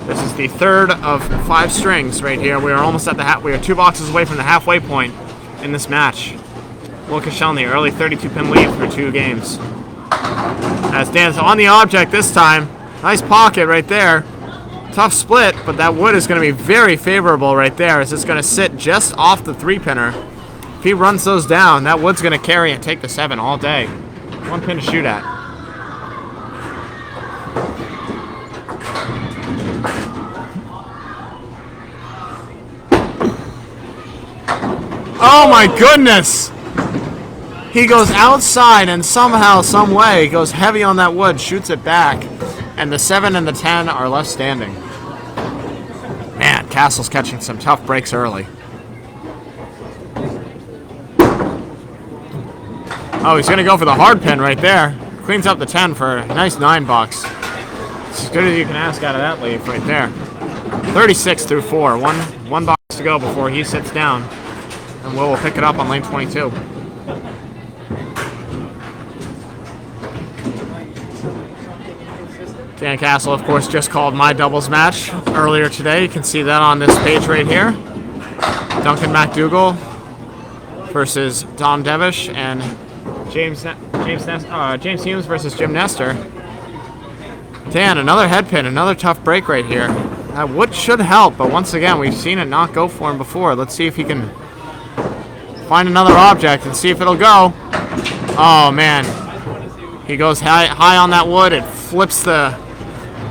This is the 3rd of 5 strings right here. We are almost at we are 2 boxes away from the halfway point in this match. Will Koscielny, early 32-pin lead through 2 games. As Dan's on the object this time. Nice pocket right there. Tough split, but that wood is going to be very favorable right there, as it's going to sit just off the 3-pinner. If he runs those down, that wood's going to carry and take the 7 all day. 1 pin to shoot at. Oh my goodness! He goes outside and somehow, some way, goes heavy on that wood, shoots it back, and the 7 and the 10 are left standing. Man, Castle's catching some tough breaks early. Oh, he's going to go for the hard pin right there. Cleans up the 10 for a nice 9 box. It's as good as you can ask out of that leaf right there. 36 through 4. One box to go before he sits down. And Will pick it up on lane 22. Dan Castle, of course, just called my doubles match earlier today. You can see that on this page right here. Duncan McDougall versus Dom Devish and James Humes versus Jim Nestor. Dan, another head pin, another tough break right here. That wood should help, but once again, we've seen it not go for him before. Let's see if he can find another object and see if it'll go. Oh man, he goes high on that wood. It flips the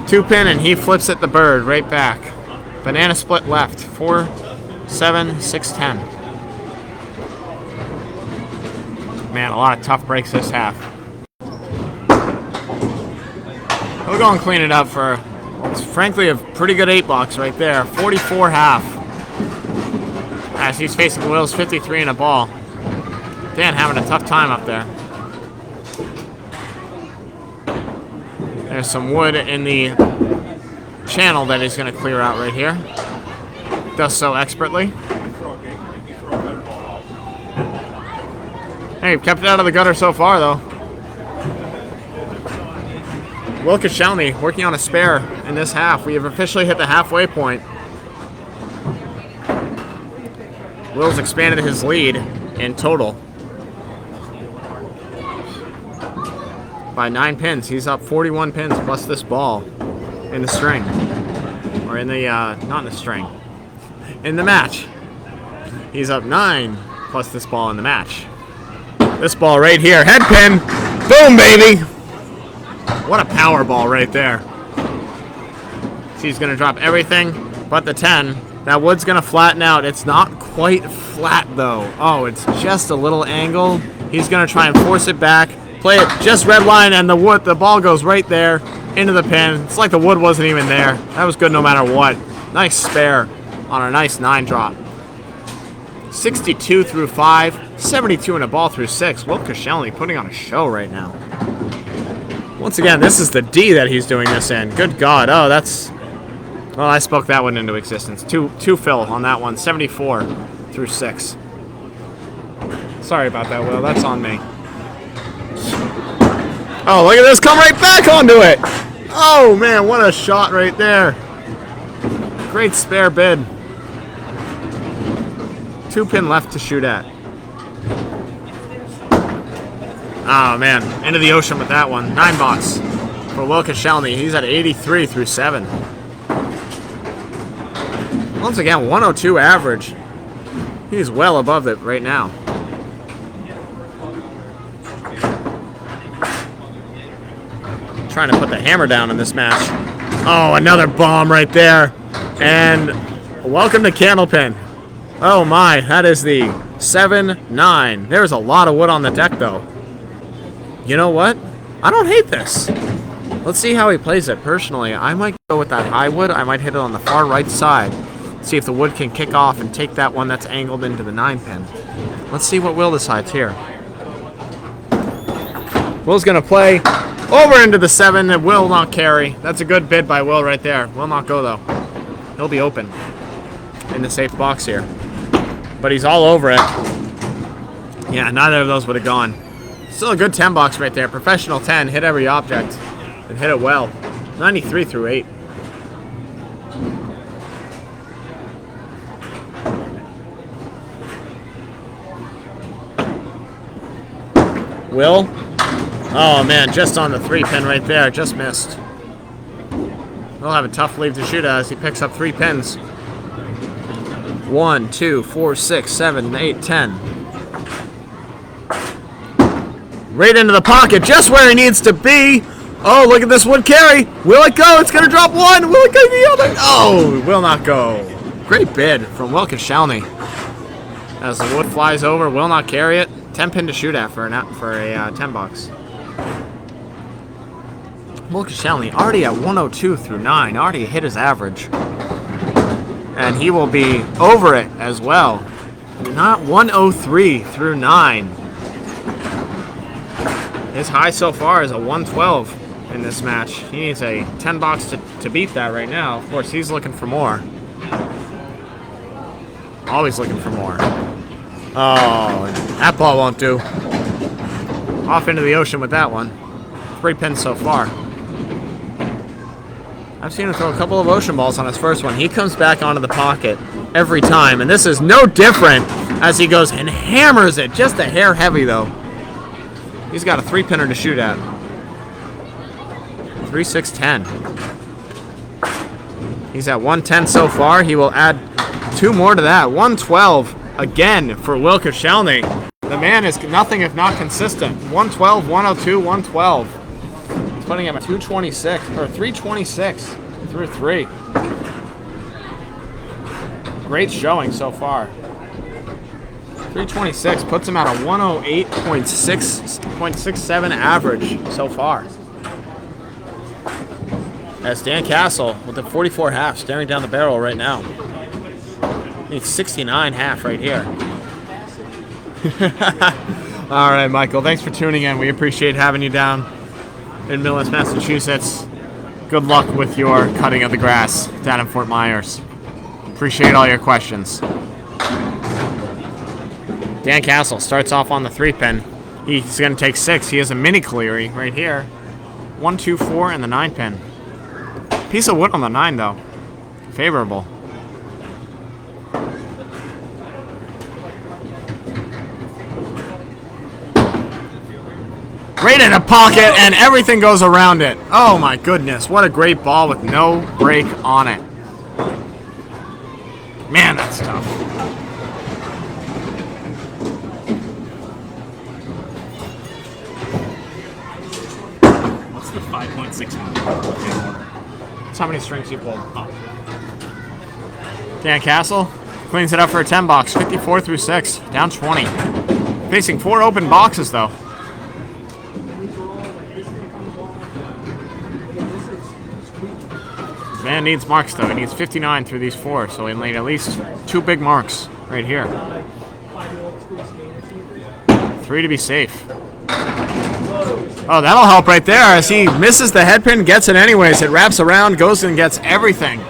2-pin and he flips it the bird right back. Banana split left. 4, 7, 6, 10. Man, a lot of tough breaks this half. We'll go and clean it up for, it's frankly a pretty good 8 box right there. 44 half. As he's facing Will's 53 and a ball. Dan having a tough time up there. There's some wood in the channel that he's going to clear out right here. Does so expertly. Hey, kept it out of the gutter so far though. Will Koscielny working on a spare in this half. We have officially hit the halfway point. Will's expanded his lead in total by 9 pins. He's up 41 pins plus this ball in the string. Or in the, not in the string. In the match. He's up 9 plus this ball in the match. This ball right here. Head pin. Boom, baby. What a power ball right there. So he's going to drop everything but the 10. That wood's going to flatten out. It's not quite flat, though. Oh, it's just a little angle. He's going to try and force it back Play it just red line, and the ball goes right there into the pin. It's like the wood wasn't even there. That was good no matter what. Nice spare on a nice 9 drop. 62 through 5, 72 in a ball through 6. Will Koscielny putting on a show right now. Once again, this is the D that he's doing this in. Good God. Oh, that's... Well, I spoke that one into existence. Two fill on that one. 74 through 6. Sorry about that, Will. That's on me. Oh, look at this. Come right back onto it. Oh, man. What a shot right there. Great spare bid. 2 pin left to shoot at. Oh, man. Into the ocean with that one. 9 box for Will Koscielny. He's at 83 through 7. Once again, 102 average. He's well above it right now. Trying to put the hammer down in this match. Oh, another bomb right there. And welcome to Candlepin. Oh my, that is the 7-9. There's a lot of wood on the deck though. You know what? I don't hate this. Let's see how he plays it. Personally, I might go with that high wood. I might hit it on the far right side. See if the wood can kick off and take that one that's angled into the 9 pin. Let's see what Will decides here. Will's gonna play over into the 7 and will not carry. That's a good bid by Will right there. Will not go though. He'll be open in the safe box here. But he's all over it. Yeah, neither of those would have gone. Still a good 10 box right there. Professional 10. Hit every object and hit it well. 93 through 8. Will? Oh man, just on the 3 pin right there. Just missed. He'll have a tough leave to shoot as he picks up 3 pins. 1, 2, 4, 6, 7, 8, 10. Right into the pocket, just where he needs to be. Oh, look at this wood carry. Will it go? It's going to drop 1. Will it go the other? Oh, will not go. Great bid from Will Koscielny. As the wood flies over, will not carry it. 10 pin to shoot at for a 10 box. Will Koscielny already at 102 through 9. Already hit his average. And he will be over it as well. Not 103 through 9. His high so far is a 112 in this match. He needs a 10 box to beat that right now. Of course, he's looking for more. Always looking for more. Oh, that ball won't do. Off into the ocean with that one. 3 pins so far. I've seen him throw a couple of ocean balls on his first one. He comes back onto the pocket every time, and this is no different as he goes and hammers it. Just a hair heavy, though. He's got a 3-pinner to shoot at. 3, 6, 10. He's at 110 so far. He will add 2 more to that. 112 again for Will Koscielny. The man is nothing if not consistent. 112, 102, 112. He's putting him at 226 or 326 through 3. Great showing so far. 326 puts him at a 108.67 average so far. As Dan Castle with the 44 half staring down the barrel right now. Needs 69 half right here. All right, Michael. Thanks for tuning in. We appreciate having you down in Millis, Massachusetts. Good luck with your cutting of the grass down in Fort Myers. Appreciate all your questions. Dan Castle starts off on the 3-pin. He's going to take 6. He has a mini Cleary right here. 1, 2, 4, and the 9-pin. Piece of wood on the 9, though. Favorable. Right in a pocket, and everything goes around it. Oh my goodness, what a great ball with no break on it. Man, that's tough. What's the 5.6 order? That's how many strings you pulled. Oh. Dan Castle cleans it up for a 10 box. 54 through 6, down 20. Facing 4 open boxes though. Man needs marks, though. He needs 59 through these 4, so he need at least 2 big marks right here. 3 to be safe. Oh, that'll help right there as he misses the head pin, gets it anyways. It wraps around, goes and gets everything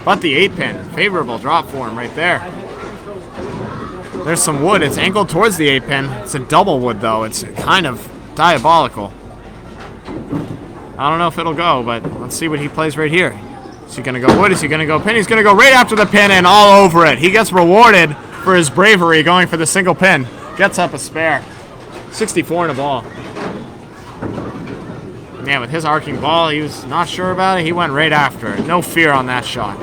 but the 8 pin. Favorable drop for him right there. There's some wood. It's angled towards the 8 pin. It's a double wood, though. It's kind of diabolical. I don't know if it'll go, but let's see what he plays right here. Is he going to go wood? Is he going to go pin? He's going to go right after the pin and all over it. He gets rewarded for his bravery going for the single pin. Gets up a spare. 64 in a ball. Yeah, with his arcing ball, he was not sure about it. He went right after it. No fear on that shot.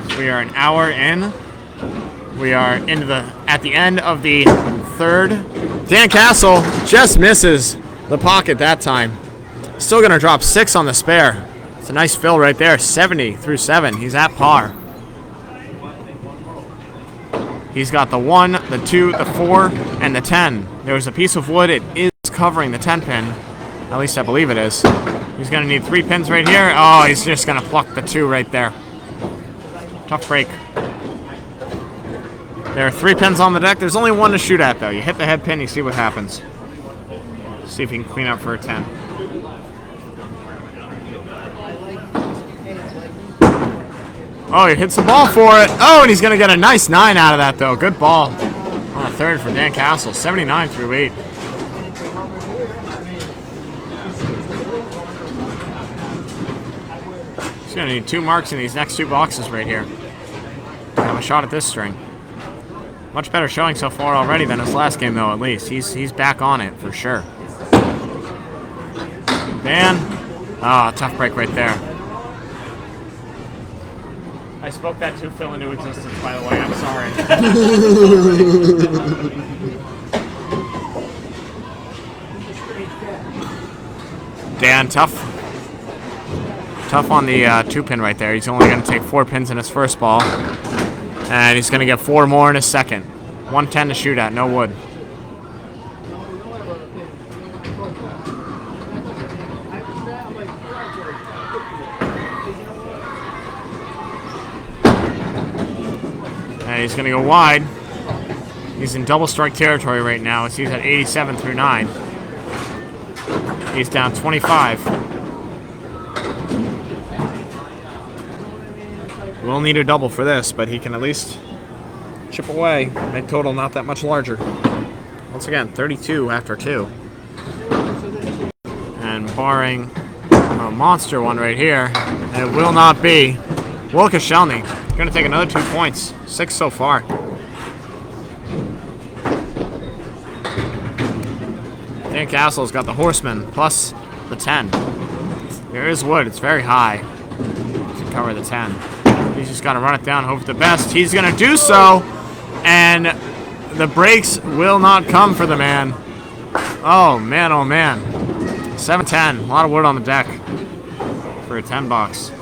So we are an hour in. We are at the end of the 3rd. Dan Castle just misses the pocket that time. Still going to drop 6 on the spare. It's a nice fill right there. 70 through 7. He's at par. He's got the 1, the 2, the 4, and the 10. There's a piece of wood. It is covering the 10 pin. At least I believe it is. He's going to need 3 pins right here. Oh, he's just going to pluck the 2 right there. Tough break. There are 3 pins on the deck. There's only 1 to shoot at, though. You hit the head pin, you see what happens. See if he can clean up for a 10. Oh, he hits the ball for it. Oh, and he's going to get a nice 9 out of that, though. Good ball on the 3rd for Dan Castle. 79 through 8. He's going to need 2 marks in these next 2 boxes right here to have a shot at this string. Much better showing so far already than his last game, though, at least. He's back on it, for sure. Dan. Ah, tough break right there. I spoke that to Phil into existence, by the way. I'm sorry. Dan, tough on the 2 pin right there. He's only going to take 4 pins in his first ball. And he's going to get 4 more in his second. 110 to shoot at, no wood. And he's going to go wide. He's in double strike territory right now as he's at 87 through 9. He's down 25. We'll need a double for this, but he can at least chip away. Make total not that much larger. Once again, 32 after 2. And barring a monster one right here, and it will not be Will Koscielny. Going to take another 2 points. 6 so far. Dan Castle's got the Horseman plus the 10. There is wood. It's very high to cover the 10. He's just got to run it down, hope for the best. He's going to do so, and the breaks will not come for the man. Oh, man, oh, man. 7-10. A lot of wood on the deck for a 10 box.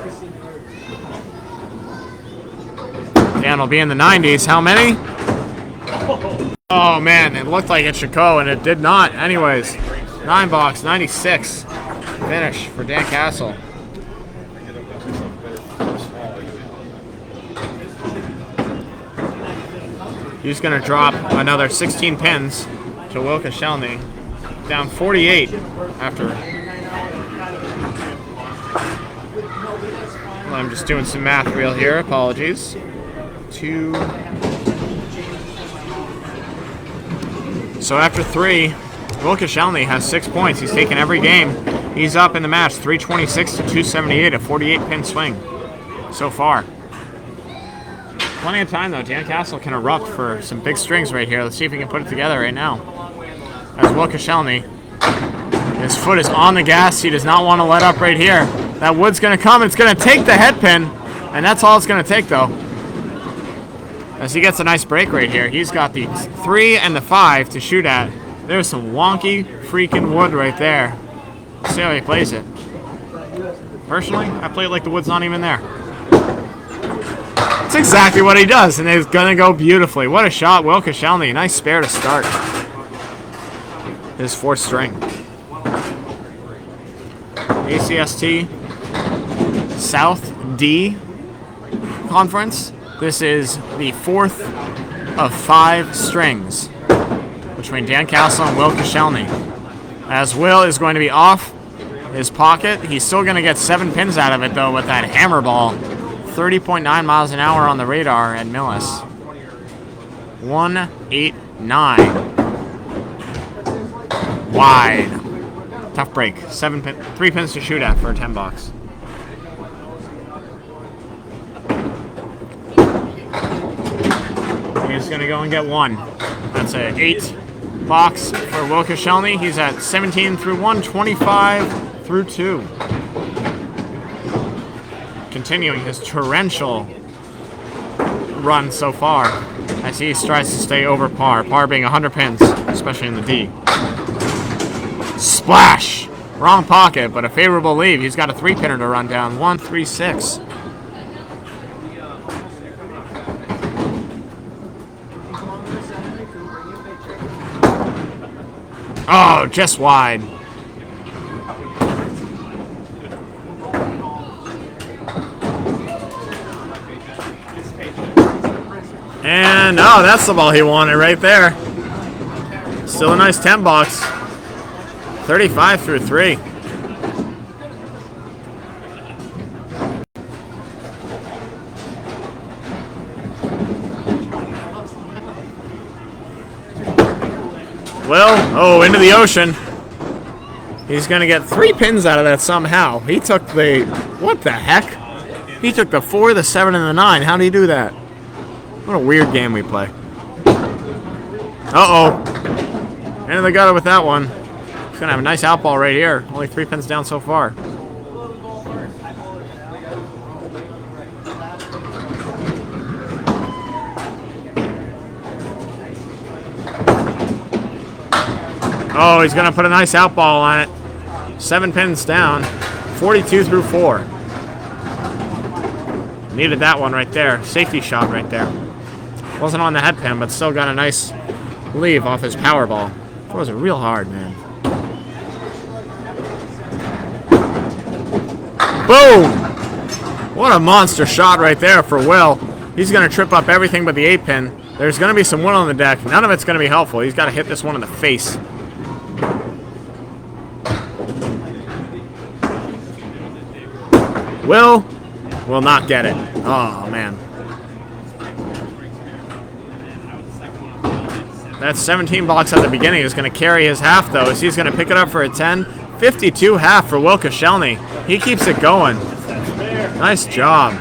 Dan will be in the 90s. How many? Oh, man, it looked like it should go, and it did not. Anyways, 9 box, 96. Finish for Dan Castle. He's going to drop another 16 pins to Will Koscielny. Down 48 after. Well, I'm just doing some math real here. Apologies. 2. So after 3, Will Koscielny has 6 points. He's taken every game. He's up in the match, 326 to 278, a 48-pin swing so far. Plenty of time, though. Dan Castle can erupt for some big strings right here. Let's see if he can put it together right now. As Will Koscielny, his foot is on the gas. He does not want to let up right here. That wood's going to come. It's going to take the head pin, and that's all it's going to take, though. As he gets a nice break right here. He's got the 3 and the 5 to shoot at. There's some wonky freaking wood right there. Let's see how he plays it. Personally, I play it like the wood's not even there. That's exactly what he does, and it's going to go beautifully. What a shot, Will Koscielny. Nice spare to start his 4th string. ACST South D Conference. This is the 4th of 5 strings between Dan Castle and Will Koscielny. As Will is going to be off his pocket. He's still going to get 7 pins out of it, though, with that hammer ball. 30.9 miles an hour on the radar at Millis. 189. Wide. Tough break. 3 pins to shoot at for a 10 box. He's going to go and get 1. That's an 8 box for Will Koscielny. He's at 17 through 1, 25 through 2. Continuing his torrential run so far as he tries to stay over par. Par being 100 pins, especially in the D. Splash! Wrong pocket, but a favorable leave. He's got a 3-pinner to run down. 136. Oh, just wide. And, oh, that's the ball he wanted right there. Still a nice 10 box. 35 through 3. Well, oh, into the ocean. He's going to get 3 pins out of that somehow. He took the, what the heck? He took the 4, the 7, and the 9. How did he do that? What a weird game we play. Uh-oh. Into the gutter with that one. He's going to have a nice out ball right here. Only 3 pins down so far. Oh, he's going to put a nice out ball on it. 7 pins down. 42 through 4. Needed that one right there. Safety shot right there. Wasn't on the head pin, but still got a nice leave off his power ball. Throws it real hard, man. Boom! What a monster shot right there for Will. He's going to trip up everything but the 8 pin. There's going to be some wood on the deck. None of it's going to be helpful. He's got to hit this one in the face. Will not get it. Oh, man. That 17 box at the beginning is going to carry his half, though, as he's going to pick it up for a 10. 52 half for Will Koscielny. He keeps it going. Nice job.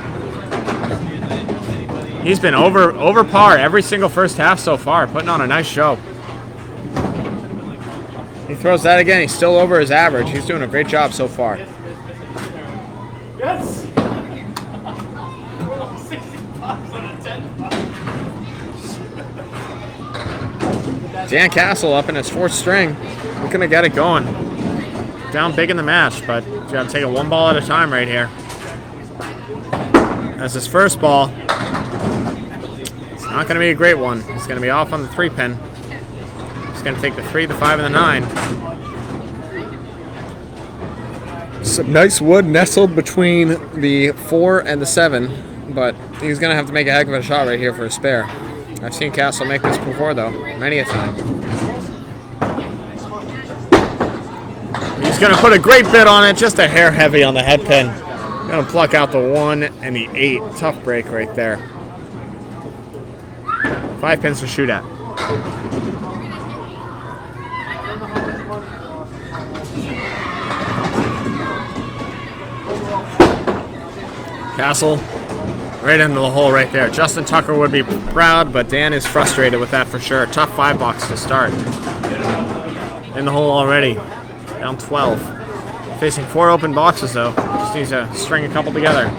He's been over par every single first half so far, putting on a nice show. He throws that again. He's still over his average. He's doing a great job so far. Yes! Dan Castle up in his 4th string. Looking to get it going. Down big in the match, but you got to take it 1 ball at a time right here. That's his first ball. It's not going to be a great one. It's going to be off on the 3 pin. He's going to take the 3, the 5, and the 9. Some nice wood nestled between the 4 and the 7, but he's going to have to make a heck of a shot right here for a spare. I've seen Castle make this before, though, many a time. He's going to put a great bit on it, just a hair heavy on the head pin. Going to pluck out the 1 and the 8. Tough break right there. 5 pins to shoot at. Castle, right into the hole right there. Justin Tucker would be proud, but Dan is frustrated with that for sure. Tough 5 box to start. In the hole already. Down 12. Facing 4 open boxes though. Just needs to string a couple together.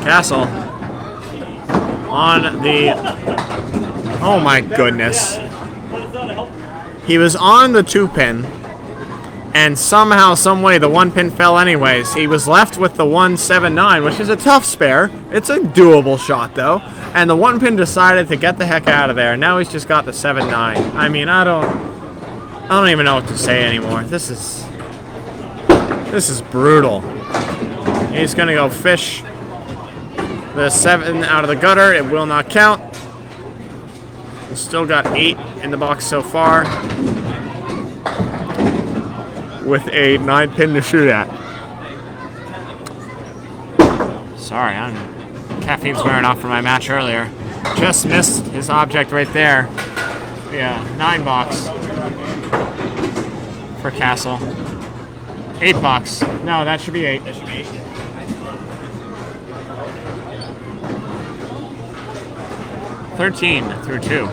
Castle on the, oh my goodness. He was on the 2 pin And somehow, some way, the one pin fell anyways. He was left with the 179, which is a tough spare. It's a doable shot, though. And the one pin decided to get the heck out of there. Now he's just got the 7-9. I mean, I don't even know what to say anymore. This is brutal. He's gonna go fish the 7 out of the gutter. It will not count. He's still got 8 in the box so far, with a 9 pin to shoot at. Sorry, caffeine's wearing off from my match earlier. Just missed his object right there. Yeah, 9 box for Castle. 8 box. No, that should be 8. That should be 8. $13 through 2.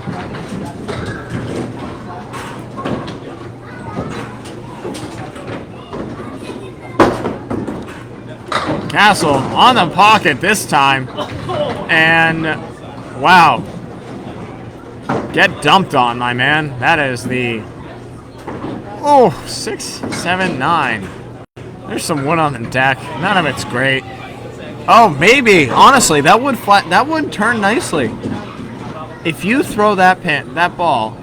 Castle on the pocket this time, and wow, get dumped on, my man. That is the 6, 7, 9. There's some wood on the deck. None of it's great. Oh, maybe honestly that would turn nicely. If you throw that ball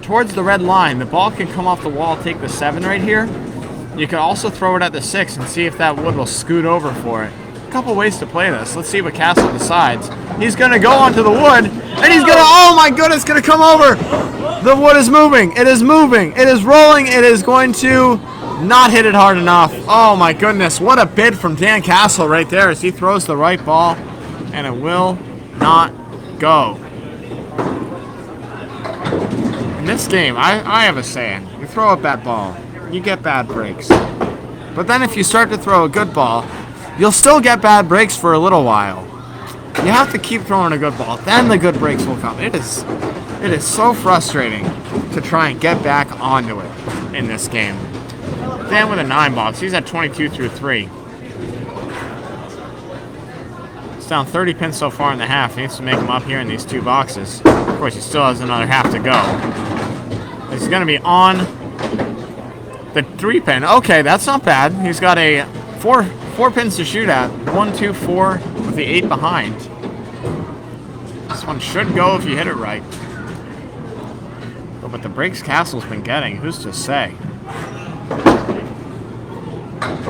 towards the red line, the ball can come off the wall, take the 7 right here. You can also throw it at the 6 and see if that wood will scoot over for it. A couple ways to play this. Let's see what Castle decides. He's going to go onto the wood, and he's going to, oh my goodness, going to come over. The wood is moving. It is moving. It is rolling. It is going to not hit it hard enough. Oh my goodness, what a bid from Dan Castle right there as he throws the right ball, and it will not go. In this game, I have a saying. You throw a bad ball, you get bad breaks. But then if you start to throw a good ball, you'll still get bad breaks for a little while. You have to keep throwing a good ball, then the good breaks will come. It is so frustrating to try and get back onto it in this game. Dan with a 9 box, he's at 22 through 3. It's down 30 pins so far in the half. He needs to make them up here in these 2 boxes. Of course, he still has another half to go. He's going to be on the 3 pin. Okay, that's not bad. He's got a 4 pins to shoot at. 1, 2, 4 with the 8 behind. This one should go if you hit it right. But with the breaks Castle's been getting, who's to say?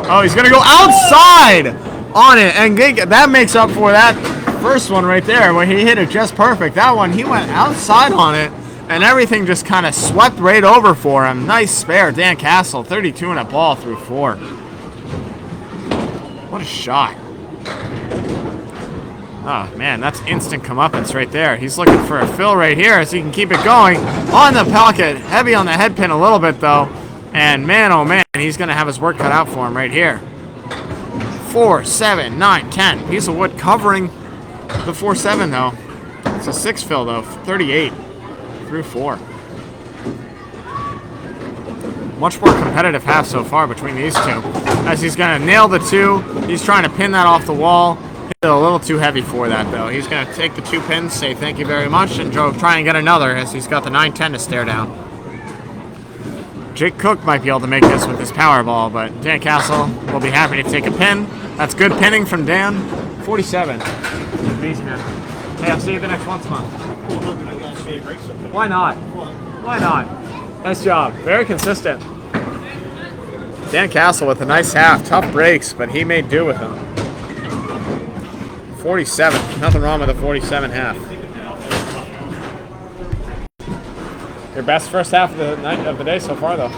Oh, he's going to go outside on it. And that makes up for that first one right there where he hit it just perfect. That one, he went outside on it. And everything just kind of swept right over for him. Nice spare, Dan Castle, 32 and a ball through 4. What a shot. Oh, man, that's instant comeuppance right there. He's looking for a fill right here as he can keep it going. On the pocket, heavy on the head pin a little bit, though. And man, oh man, he's going to have his work cut out for him right here. 4, 7, 9, 10. Piece of wood covering the 4-7, though. It's a 6 fill, though, 38. Through 4. Much more competitive half so far between these two. As he's going to nail the 2. He's trying to pin that off the wall. Hit it a little too heavy for that, though. He's going to take the 2 pins, say thank you very much, and try and get another as he's got the 9-10 to stare down. Jake Cook might be able to make this with his power ball, but Dan Castle will be happy to take a pin. That's good pinning from Dan. 47. Easy, man. Hey, I'll see you the next once a month. Why not? Why not? Nice job. Very consistent. Dan Castle with a nice half. Tough breaks, but he made do with them. 47. Nothing wrong with a 47 half. Your best first half of the night of the day so far, though.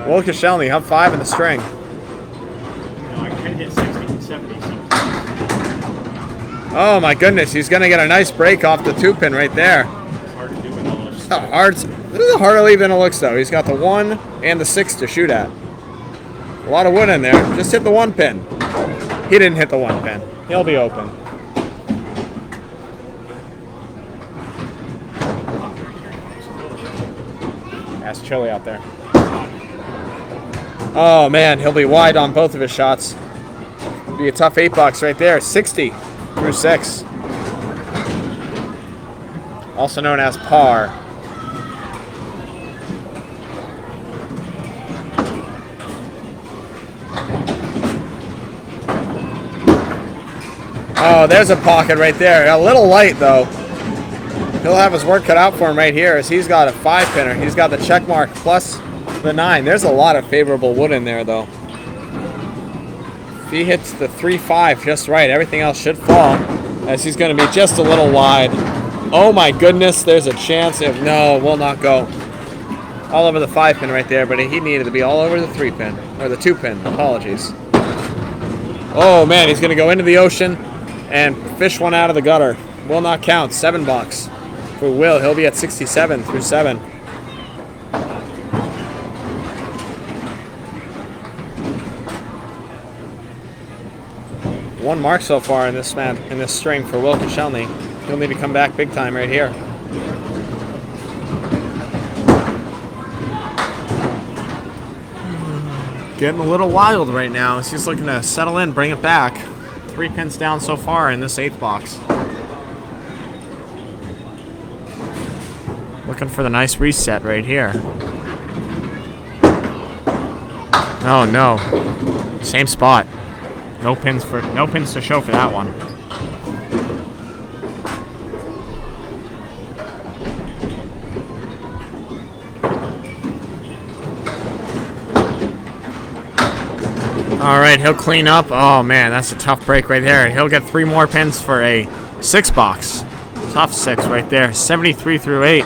Will Koscielny, hub 5 in the string. I can hit 60 and 70 sometimes. Oh my goodness, he's going to get a nice break off the 2 pin right there. It's hard to do with all this. This is a harder leave than it looks, though. He's got the 1 and the 6 to shoot at. A lot of wood in there. Just hit the 1 pin. He didn't hit the 1 pin. He'll be open. That's chilly out there. Oh man, he'll be wide on both of his shots. It'll be a tough 8 box right there. 60 through 6. Also known as par. Oh, there's a pocket right there. A little light, though. He'll have his work cut out for him right here as he's got a 5-pinner. He's got the check mark plus the 9. There's a lot of favorable wood in there, though. If he hits the 3-5 just right, everything else should fall as he's going to be just a little wide. Oh, my goodness. There's a chance. No, will not go. All over the 5-pin right there, but he needed to be all over the 3-pin. Or the 2-pin. Apologies. Oh, man. He's going to go into the ocean and fish one out of the gutter. Will not count. $7 for Will. He'll be at 67 through 7. One mark so far in this string for Will Koscielny. He'll need to come back big time right here. Getting a little wild right now. He's looking to settle in, bring it back. 3 pins down so far in this 8th box. Looking for the nice reset right here. Oh no. Same spot. No pins to show for that one. All right, he'll clean up. Oh man, that's a tough break right there. He'll get 3 more pins for a 6 box. Tough 6 right there. 73 through 8.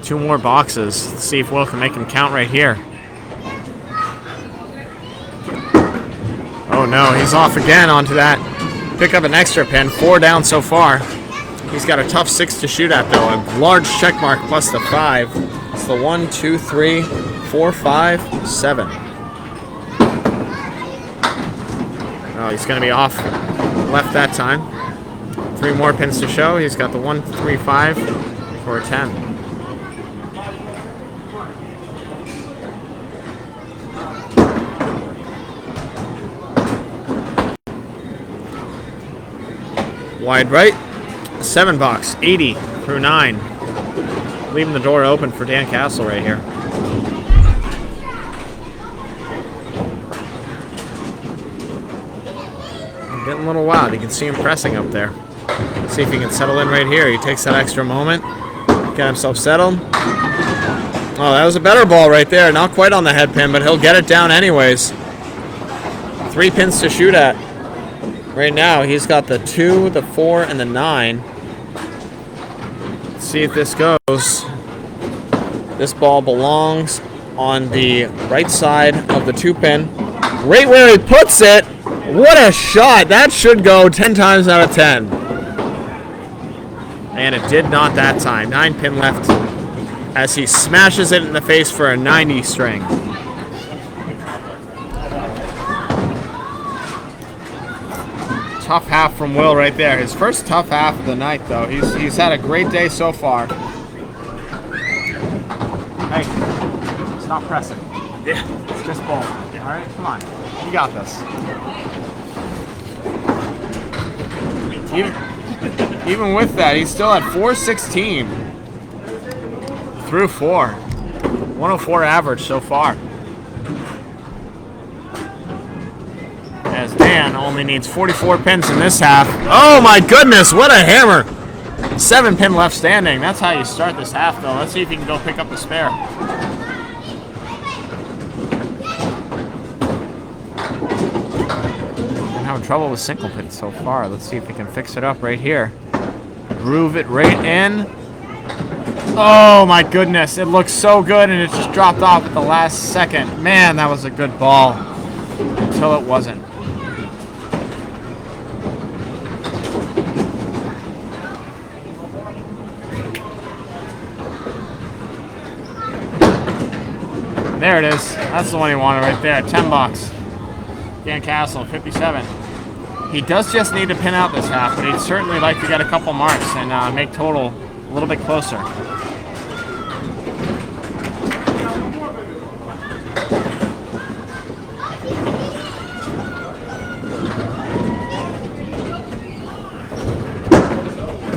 2 more boxes. Let's see if Will can make him count right here. Oh no, he's off again onto that. Pick up an extra pin. 4 down so far. He's got a tough 6 to shoot at though. A large check mark plus the 5. It's the 1, 2, 3, 4, 5, 7. Oh, he's going to be off left that time. 3 more pins to show. He's got the 1, 3, 5 for a 10. Wide right, 7 box, 80 through 9. Leaving the door open for Dan Castle right here. Getting a little wild. You can see him pressing up there. See if he can settle in right here. He takes that extra moment, get himself settled. Oh, that was a better ball right there. Not quite on the head pin, but he'll get it down anyways. 3 pins to shoot at. Right now, he's got the 2, the 4, and the 9. Let's see if this goes. This ball belongs on the right side of the 2-pin. Right where he puts it. What a shot. That should go 10 times out of 10. And it did not that time. 9 pin left as he smashes it in the face for a 90 string. Tough half from Will right there. His first tough half of the night, though. He's had a great day so far. Hey, stop pressing. Yeah. It's just ball. All right, come on. You got this. Even with that, he's still at 416 through 4. 104 average so far. As Dan only needs 44 pins in this half. Oh my goodness, what a hammer. 7 pin left standing. That's how you start this half though. Let's see if he can go pick up the spare. I'm having trouble with single pins so far. Let's see if we can fix it up right here. Groove it right in. Oh my goodness, it looks so good and it just dropped off at the last second. Man, that was a good ball. Until it wasn't. There it is. That's the one he wanted right there. 10 bucks. Dan Castle, 57. He does just need to pin out this half, but he'd certainly like to get a couple marks and make total a little bit closer.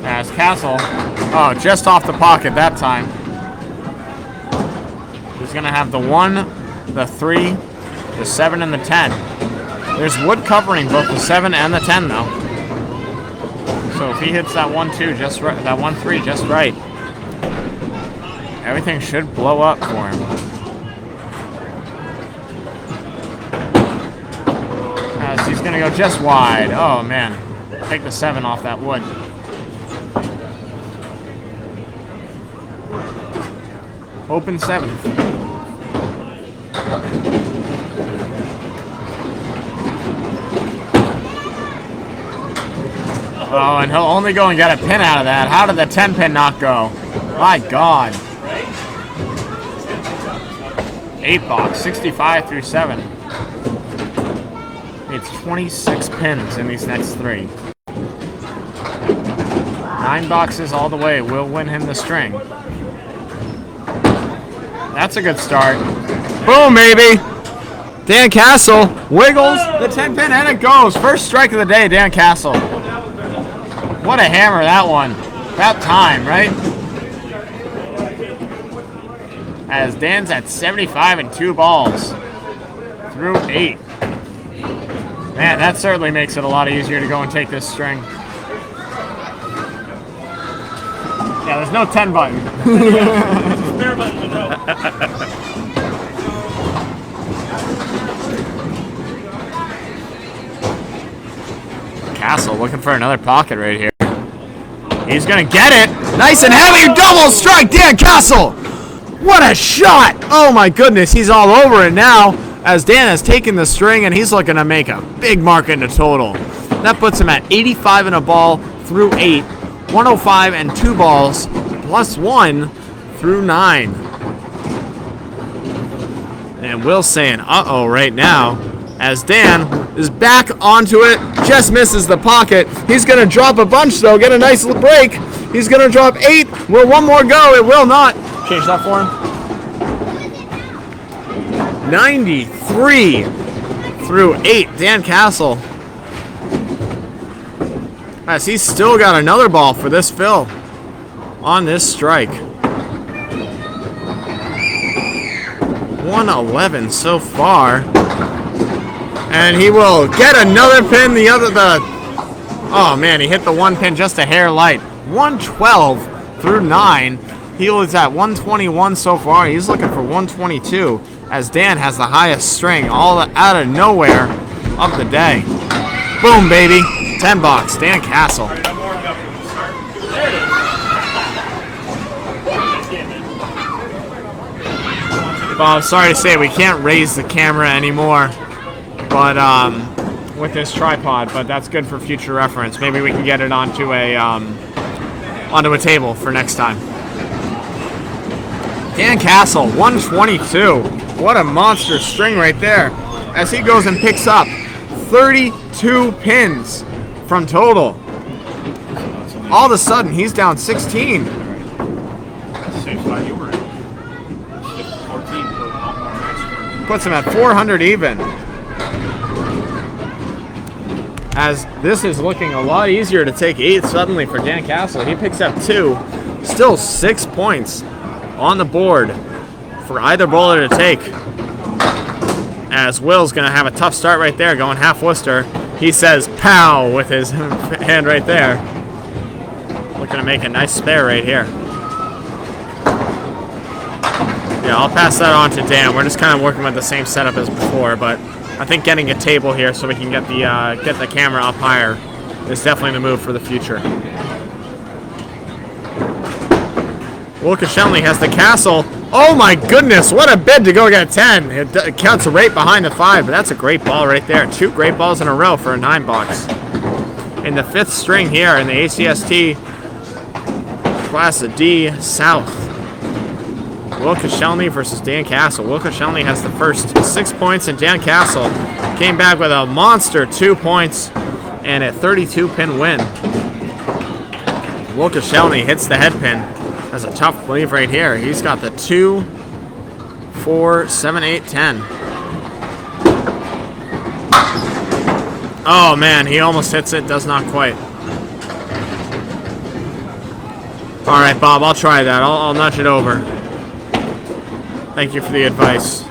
As Castle, oh, just off the pocket that time. He's going to have the 1, the 3, the 7, and the 10. There's wood covering both the 7 and the 10 though. So if he hits that 1-2 just right, that 1-3 just right, everything should blow up for him. As he's gonna go just wide. Oh man, take the 7 off that wood. Open 7th. Oh, and he'll only go and get a pin out of that. How did the 10 pin not go? My God. 8 box, 65 through 7. It's 26 pins in these next 3. 9 boxes all the way will win him the string. That's a good start. Boom, baby. Dan Castle wiggles the 10 pin and it goes. First strike of the day, Dan Castle. What a hammer that one. About time, right? As Dan's at 75 and 2 balls through 8. Man, that certainly makes it a lot easier to go and take this string. Yeah, there's no 10 button. Spare button to know. Castle looking for another pocket right here. He's gonna get it. Nice and heavy double strike, Dan Castle. What a shot! Oh my goodness, he's all over it now. As Dan has taken the string and he's looking to make a big mark in the total. That puts him at 85 and a ball through 8, 105 and 2 balls plus 1 through 9. And Will's saying uh-oh right now as Dan is back onto it, just misses the pocket. He's going to drop a bunch though, get a nice little break. He's going to drop 8. Will one more go? It will not. Change that for him. 93 through 8. Dan Castle. As he's still got another ball for this fill on this strike. 111 so far. And he will get another pin. Oh man, he hit the 1 pin just a hair light. 112 through 9. He was at 121 so far. He's looking for 122 as Dan has the highest string all out of nowhere of the day. Boom, baby. 10 bucks. Dan Castle. Well, I'm sorry to say we can't raise the camera anymore, but with this tripod. But that's good for future reference. Maybe we can get it onto a table for next time. Dan Castle, 122. What a monster string right there. As he goes and picks up 32 pins from total. All of a sudden, he's down 16. Puts him at 400 even. As this is looking a lot easier to take 8 suddenly for Dan Castle. He picks up 2. Still 6 points on the board for either bowler to take. As Will's going to have a tough start right there, going half Worcester. He says pow with his hand right there. Looking to make a nice spare right here. Yeah, I'll pass that on to Dan. We're just kind of working with the same setup as before, but I think getting a table here so we can get the camera up higher is definitely the move for the future. Will Koscielny has the Castle. Oh my goodness, what a bid to go get 10. It counts right behind the 5, but that's a great ball right there. 2 great balls in a row for a 9 box. In the 5th string here in the ACST Class D South. Will Koscielny versus Dan Castle. Will Koscielny has the first 6 points, and Dan Castle came back with a monster 2 points and a 32-pin win. Will Koscielny hits the head pin. That's a tough leave right here. He's got the 2, 4, 7, 8, 10. Oh man, he almost hits it, does not quite. All right, Bob, I'll try that. I'll nudge it over. Thank you for the advice.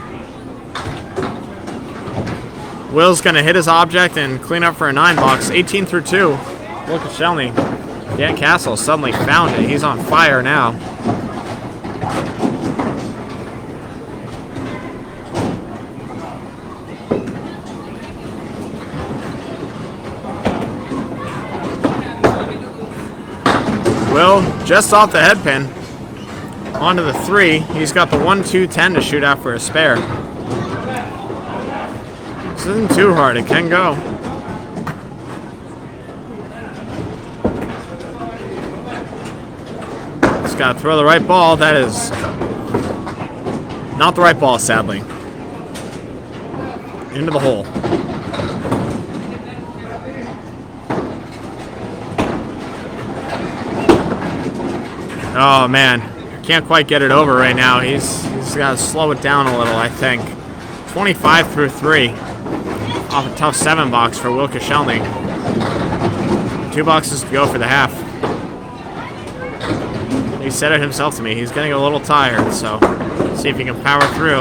Will's going to hit his object and clean up for a 9 box. 18 through 2. Will Koscielny. Dan Castle suddenly found it. He's on fire now. Will just off the head pin. Onto the 3. He's got the 1, 2, 10 to shoot out for a spare. This isn't too hard. It can go. Just got to throw the right ball. That is not the right ball, sadly. Into the hole. Oh, man. Can't quite get it over right now. He's got to slow it down a little, I think. 25 through 3. Off a tough 7 box for Will Koscielny. 2 boxes to go for the half. He said it himself to me. He's getting a little tired, so see if he can power through.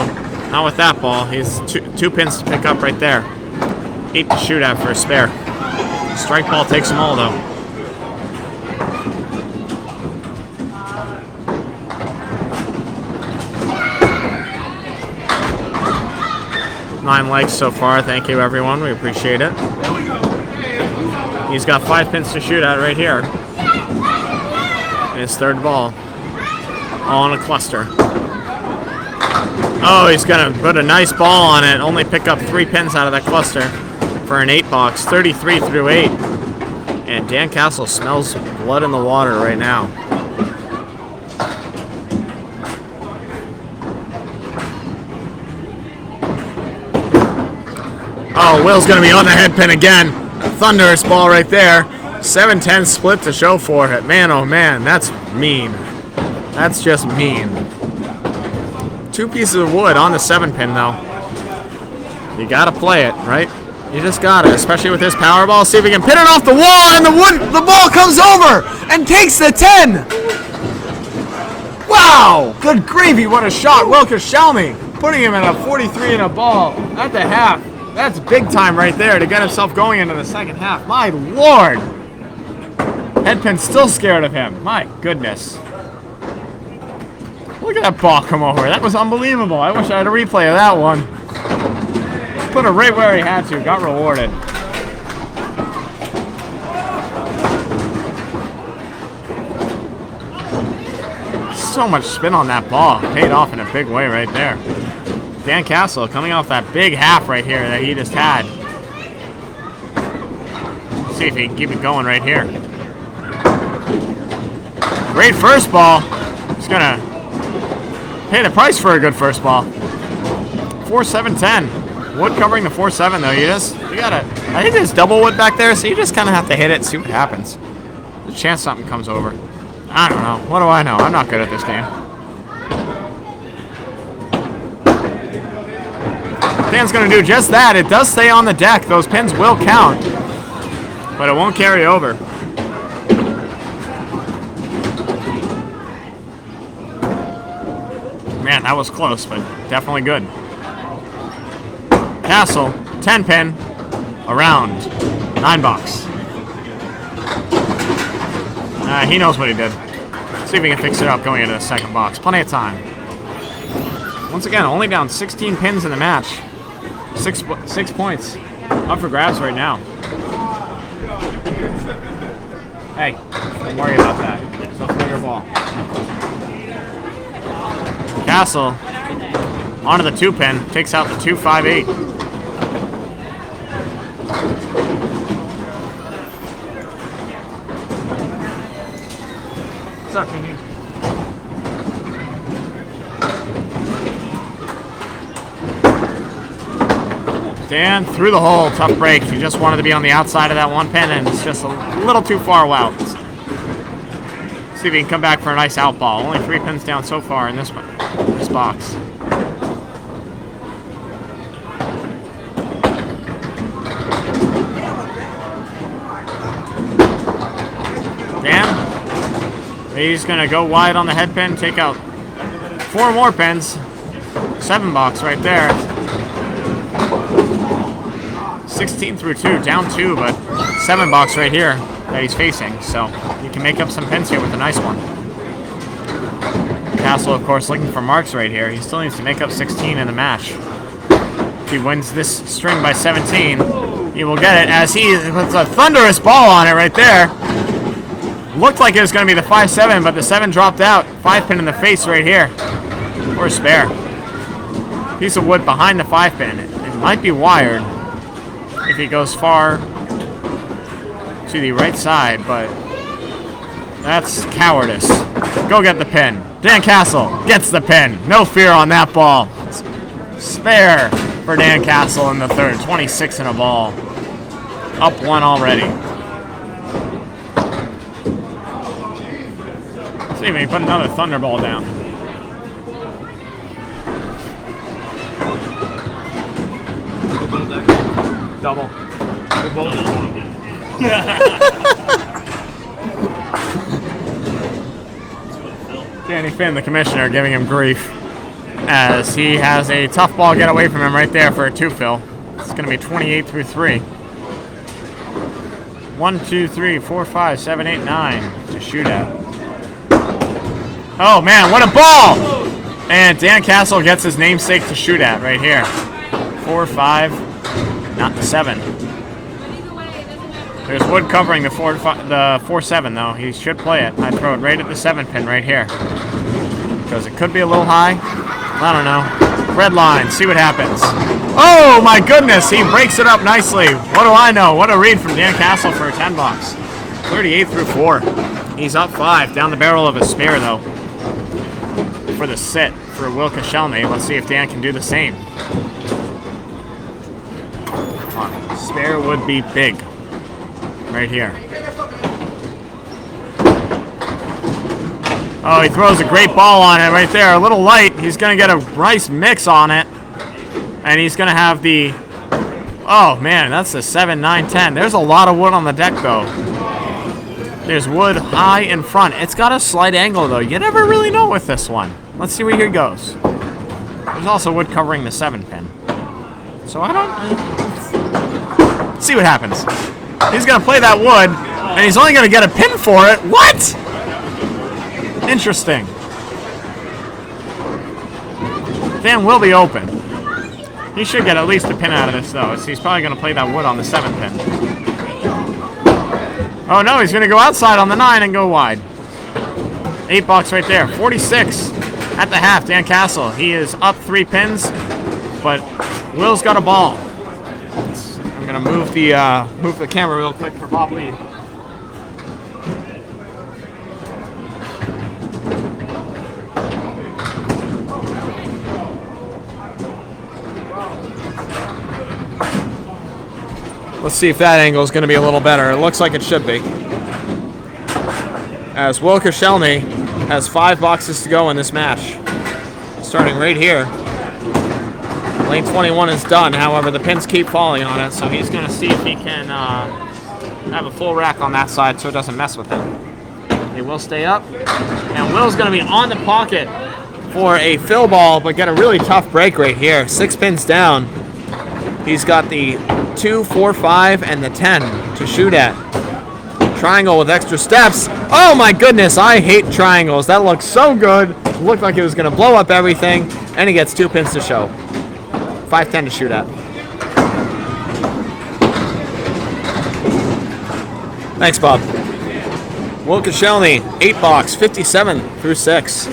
Not with that ball. He's two pins to pick up right there. 8 to shoot at for a spare. Strike ball takes them all, though. Nine likes so far. Thank you, everyone. We appreciate it. He's got 5 pins to shoot at right here. His 3rd ball. All in a cluster. Oh, he's going to put a nice ball on it. Only pick up 3 pins out of that cluster for an 8 box. 33 through 8. And Dan Castle smells blood in the water right now. Oh, Will's going to be on the head pin again. Thunderous ball right there. 7-10 split to show for it. Man, oh man, that's mean. That's just mean. 2 pieces of wood on the 7 pin, though. You got to play it, right? You just got to, especially with this power ball. See if he can pin it off the wall, and the ball comes over and takes the 10. Wow! Good gravy, what a shot. Will Koscielny putting him at a 43 and a ball at the half. That's big time right there to get himself going into the second half. My Lord! Headpin's still scared of him. My goodness. Look at that ball come over. That was unbelievable. I wish I had a replay of that one. Put it right where he had to. Got rewarded. So much spin on that ball. Paid off in a big way right there. Dan Castle coming off that big half right here that he just had. Let's see if he can keep it going right here. Great first ball. He's going to pay the price for a good first ball. 4-7-10. Wood covering the 4-7 though. You gotta, I think there's double wood back there, so you just kind of have to hit it and see what happens. There's a chance something comes over. I don't know. What do I know? I'm not good at this game. Dan's going to do just that. It does stay on the deck. Those pins will count, but it won't carry over. Man, that was close, but definitely good. Castle, 10 pin, around 9 box. He knows what he did. See if he can fix it up going into the second box. Plenty of time. Once again, only down 16 pins in the match. 6 points. Up for grabs right now. Hey, don't worry about that. It's a bigger ball. Castle onto the 2 pin. Takes out the 2-5-8. What's up, King? Dan through the hole, tough break. He just wanted to be on the outside of that 1 pin, and it's just a little too far out. See if he can come back for a nice out ball. Only 3 pins down so far in this box. Dan, he's gonna go wide on the head pin, take out 4 more pins. 7 box right there. 16 through 2, down 2, but 7 box right here that he's facing. So you can make up some pins here with a nice one. Castle, of course, looking for marks right here. He still needs to make up 16 in the match. If he wins this string by 17, he will get it as he puts a thunderous ball on it right there. Looked like it was going to be the 5-7, but the 7 dropped out. 5-pin in the face right here. Or spare. Piece of wood behind the 5-pin. It might be wired if he goes far to the right side, but that's cowardice. Go get the pin. Dan Castle gets the pin. No fear on that ball. Spare for Dan Castle in the third. 26 in a ball. Up 1 already. See if he put another thunderball down. Double. Danny Finn, the commissioner, giving him grief as he has a tough ball get away from him right there for a 2-fill. It's going to be 28 through 3. 1, 2, 3, 4, 5, 7, 8, 9 to shoot at. Oh man, what a ball! And Dan Castle gets his namesake to shoot at right here. 4, 5, not the 7. There's wood covering the 4-7 though. He should play it. I throw it right at the 7-pin right here. Because it could be a little high. I don't know. Red line, see what happens. Oh my goodness, he breaks it up nicely. What do I know? What a read from Dan Castle for a 10 box. 38 through 4. He's up 5, down the barrel of a spare though. For the sit for Will Koscielny. Let's see if Dan can do the same. Spare would be big. Right here. Oh, he throws a great ball on it right there. A little light. He's going to get a nice mix on it. And he's going to have the... Oh, man, that's the 7, 9, 10. There's a lot of wood on the deck, though. There's wood high in front. It's got a slight angle, though. You never really know with this one. Let's see where he goes. There's also wood covering the 7-pin. So I don't... Let's see what happens. He's going to play that wood, and he's only going to get a pin for it. What? Interesting. Dan will be open. He should get at least a pin out of this, though. So he's probably going to play that wood on the 7-pin. Oh, no, he's going to go outside on the 9 and go wide. 8 bucks right there. 46 at the half, Dan Castle. He is up 3 pins, but Will's got a ball. I'm going to move the camera real quick for Bob Lee. Let's see if that angle is going to be a little better. It looks like it should be. As Will Koscielny has 5 boxes to go in this match. Starting right here. Lane 21 is done, however, the pins keep falling on it, so he's going to see if he can have a full rack on that side so it doesn't mess with him. He will stay up, and Will's going to be on the pocket for a fill ball, but get a really tough break right here. 6 pins down. He's got the 2, 4, 5, and the 10 to shoot at. Triangle with extra steps. Oh my goodness, I hate triangles. That looks so good. It looked like it was going to blow up everything, and he gets 2 pins to show. 5-10 to shoot at. Thanks, Bob. Will Koscielny, 8 box, 57 through 6.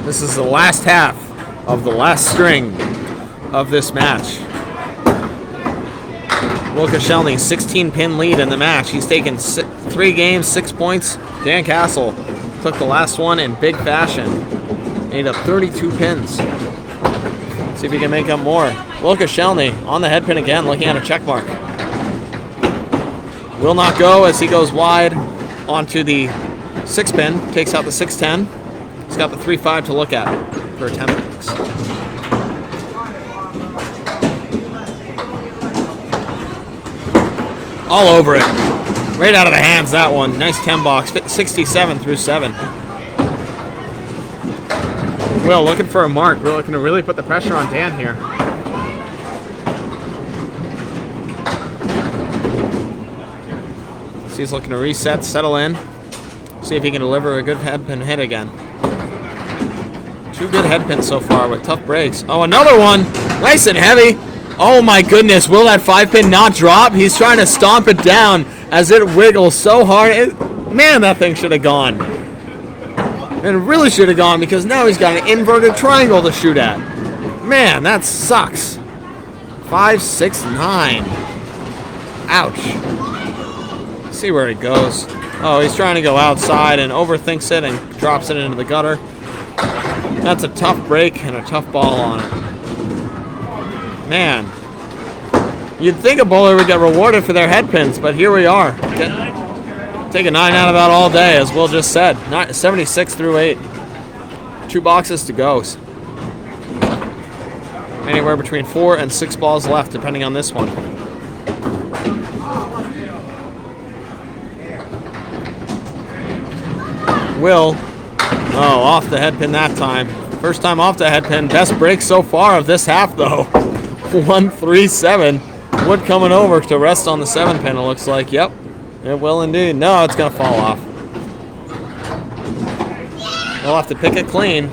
This is the last half of the last string of this match. Will Koscielny, 16-pin lead in the match. He's taken 3 games, 6 points. Dan Castle took the last one in big fashion. Made up 32 pins. See if he can make up more. Will Koscielny on the head pin again, looking at a check mark. Will not go as he goes wide onto the 6-pin. Takes out the 6-10. He's got the 3-5 to look at for a 10 bucks. All over it. Right out of the hands, that one. Nice 10 box. 67 through 7. Will looking for a mark. We're looking to really put the pressure on Dan here. So he's looking to reset, settle in. See if he can deliver a good headpin hit again. 2 good headpins so far with tough breaks. Oh, another one. Nice and heavy. Oh my goodness. Will that 5-pin not drop? He's trying to stomp it down as it wiggles so hard. Man, that thing should have gone. And it really should have gone because now he's got an inverted triangle to shoot at. Man, that sucks. 5, 6, 9. Ouch. Let's see where it goes. Oh, he's trying to go outside and overthinks it and drops it into the gutter. That's a tough break and a tough ball on it. Man. You'd think a bowler would get rewarded for their headpins, but here we are. Take a 9 out of that all day, as Will just said. 76 through 8. 2 boxes to go. Anywhere between 4 and 6 balls left, depending on this one. Will. Oh, off the headpin that time. First time off the headpin. Best break so far of this half, though. 1, 3, 7. Wood coming over to rest on the 7-pin, it looks like. Yep. It will indeed. No, it's going to fall off. They'll have to pick it clean.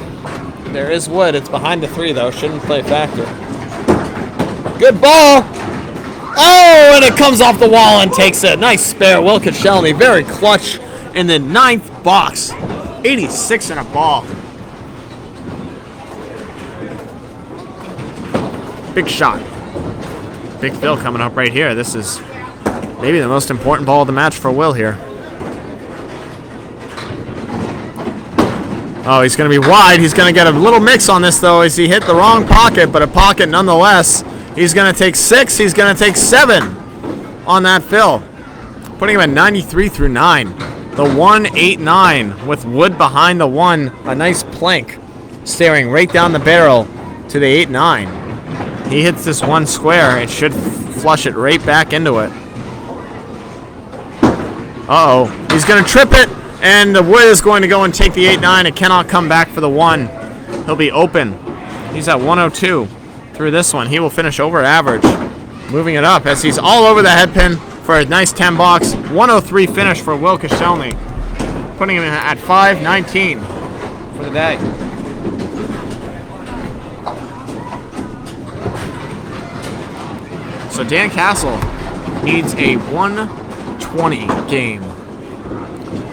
There is wood. It's behind the 3, though. Shouldn't play factor. Good ball! Oh, and it comes off the wall and takes it. Nice spare. Will Koscielny. Very clutch in the 9th box. 86 in a ball. Big shot. Big fill coming up right here. This is maybe the most important ball of the match for Will here. Oh, he's going to be wide. He's going to get a little mix on this, though, as he hit the wrong pocket, but a pocket nonetheless. He's going to take 6. He's going to take 7 on that fill, putting him at 93 through 9. The 1, 8, 9 with wood behind the 1. A nice plank staring right down the barrel to the 8, 9. He hits this 1 square. It should flush it right back into it. Uh-oh. He's going to trip it, and the wood is going to go and take the 8, 9. It cannot come back for the 1. He'll be open. He's at 102 through this one. He will finish over average. Moving it up as he's all over the headpin for a nice 10 box. 103 finish for Will Koscielny, putting him at 519 for the day. So Dan Castle needs a 120 game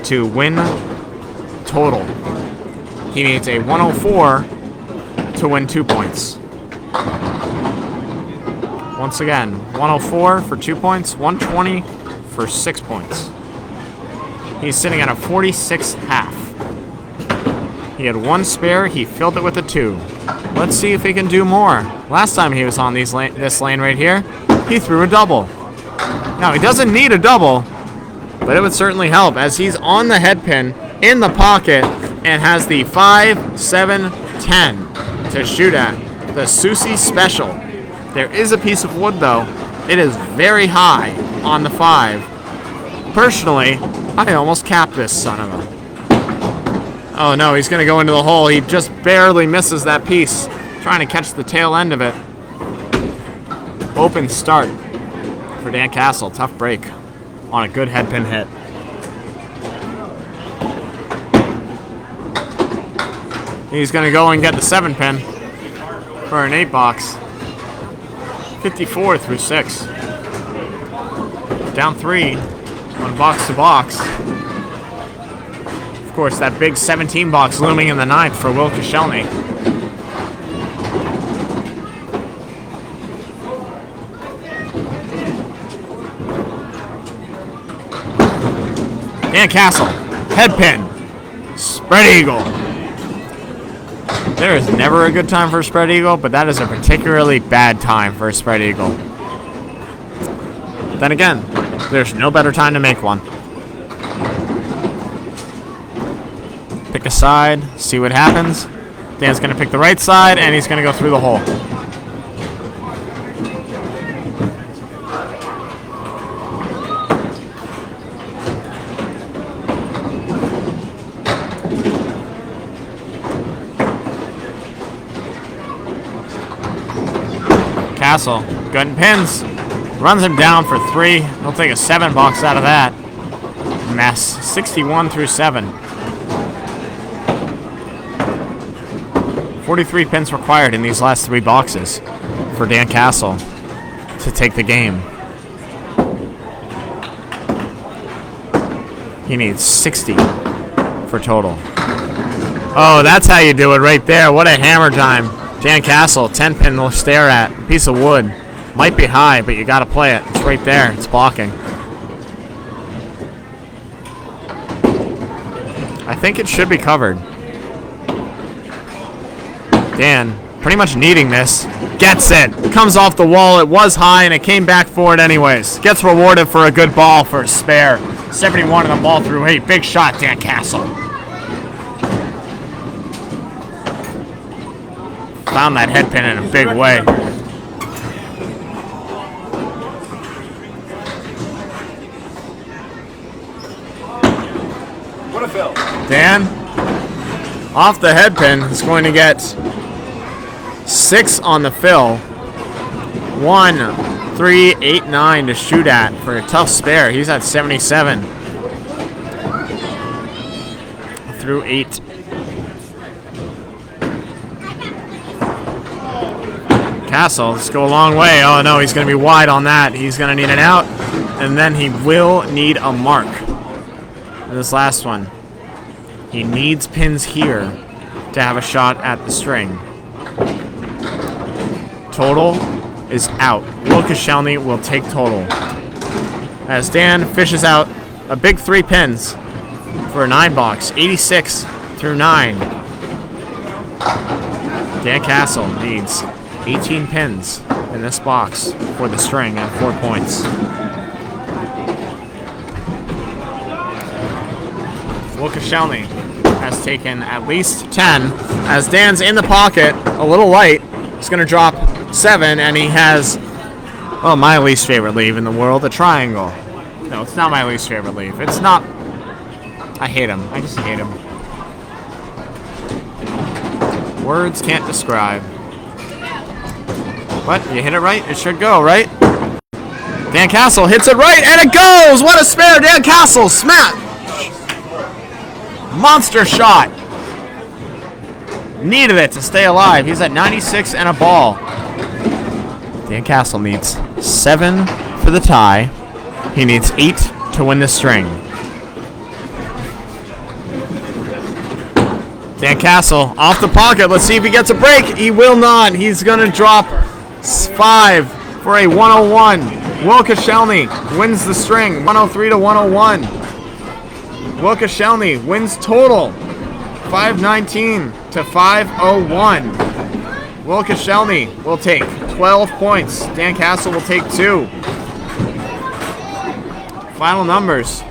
to win total. He needs a 104 to win 2 points. Once again, 104 for 2 points, 120 for 6 points. He's sitting at a 46 half. He had 1 spare, he filled it with a 2. Let's see if he can do more. Last time he was on this lane right here, he threw a double. Now, he doesn't need a double, but it would certainly help as he's on the headpin in the pocket and has the 5, 7, 10 to shoot at. The Susie Special. There is a piece of wood, though. It is very high on the 5. Personally, I almost capped this son of a... Oh, no, he's going to go into the hole. He just barely misses that piece, trying to catch the tail end of it. Open start for Dan Castle. Tough break on a good headpin hit. He's going to go and get the 7-pin for an 8 box. 54 through 6. Down 3 on box to box. Of course, that big 17 box looming in the 9th for Will Koscielny. Dan Castle, headpin, spread eagle. There is never a good time for a spread eagle, but that is a particularly bad time for a spread eagle. Then again, there's no better time to make one. Pick a side, see what happens. Dan's going to pick the right side, and he's going to go through the hole. Castle, good in pins. Runs him down for 3. He'll take a 7 box out of that. Mess. 61 through 7. 43 pins required in these last 3 boxes for Dan Castle to take the game. He needs 60 for total. Oh, that's how you do it right there. What a hammer time. Dan Castle, 10 pin will stare at. Piece of wood. Might be high, but you got to play it. It's right there. It's blocking. I think it should be covered. Dan, pretty much needing this. Gets it. Comes off the wall. It was high, and it came back for it anyways. Gets rewarded for a good ball for a spare. 71 and the ball through 8. Big shot, Dan Castle. Found that head pin in a big way. What a fill. Dan, off the head pin, is going to get 6 on the fill. 1, 3, 8, 9 to shoot at for a tough spare. He's at 77 through 8. Castle, let's go a long way. Oh no, he's going to be wide on that. He's going to need an out, and then he will need a mark. And this last one, he needs pins here to have a shot at the string. Total is out. Will Koscielny will take total. As Dan fishes out a big 3 pins for a 9 box, 86 through 9. Dan Castle needs 18 pins in this box for the string at 4 points. Will Koscielny has taken at least 10. As Dan's in the pocket, a little light. He's going to drop 7, and he has, oh, my least favorite leave in the world, a triangle. No, it's not my least favorite leave. It's not. I hate him. I just hate him. Words can't describe. What? You hit it right? It should go, right? Dan Castle hits it right, and it goes! What a spare! Dan Castle, smash! Monster shot. Needed it to stay alive. He's at 96 and a ball. Dan Castle needs 7 for the tie. He needs 8 to win the string. Dan Castle off the pocket. Let's see if he gets a break. He will not. He's going to drop 5 for a 101. Will Koscielny wins the string. 103 to 101. Will Koscielny wins total. 519 to 501. Will Koscielny will take 12 points. Dan Castle will take 2. Final numbers.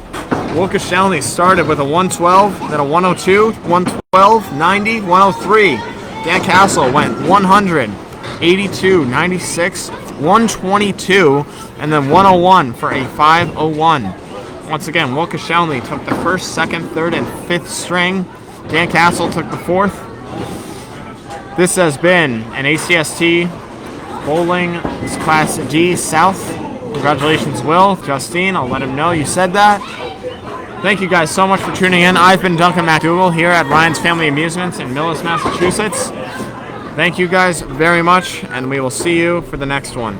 Will Koscielny started with a 112, then a 102, 112, 90, 103. Dan Castle went 100, 82, 96, 122, and then 101 for a 501. Once again, Will Koscielny took the 1st, 2nd, 3rd, and 5th string. Dan Castle took the 4th. This has been an ACST Bowling Class D South. Congratulations, Will. Justine, I'll let him know you said that. Thank you guys so much for tuning in. I've been Duncan McDougal here at Ryan's Family Amusements in Millis, Massachusetts. Thank you guys very much, and we will see you for the next one.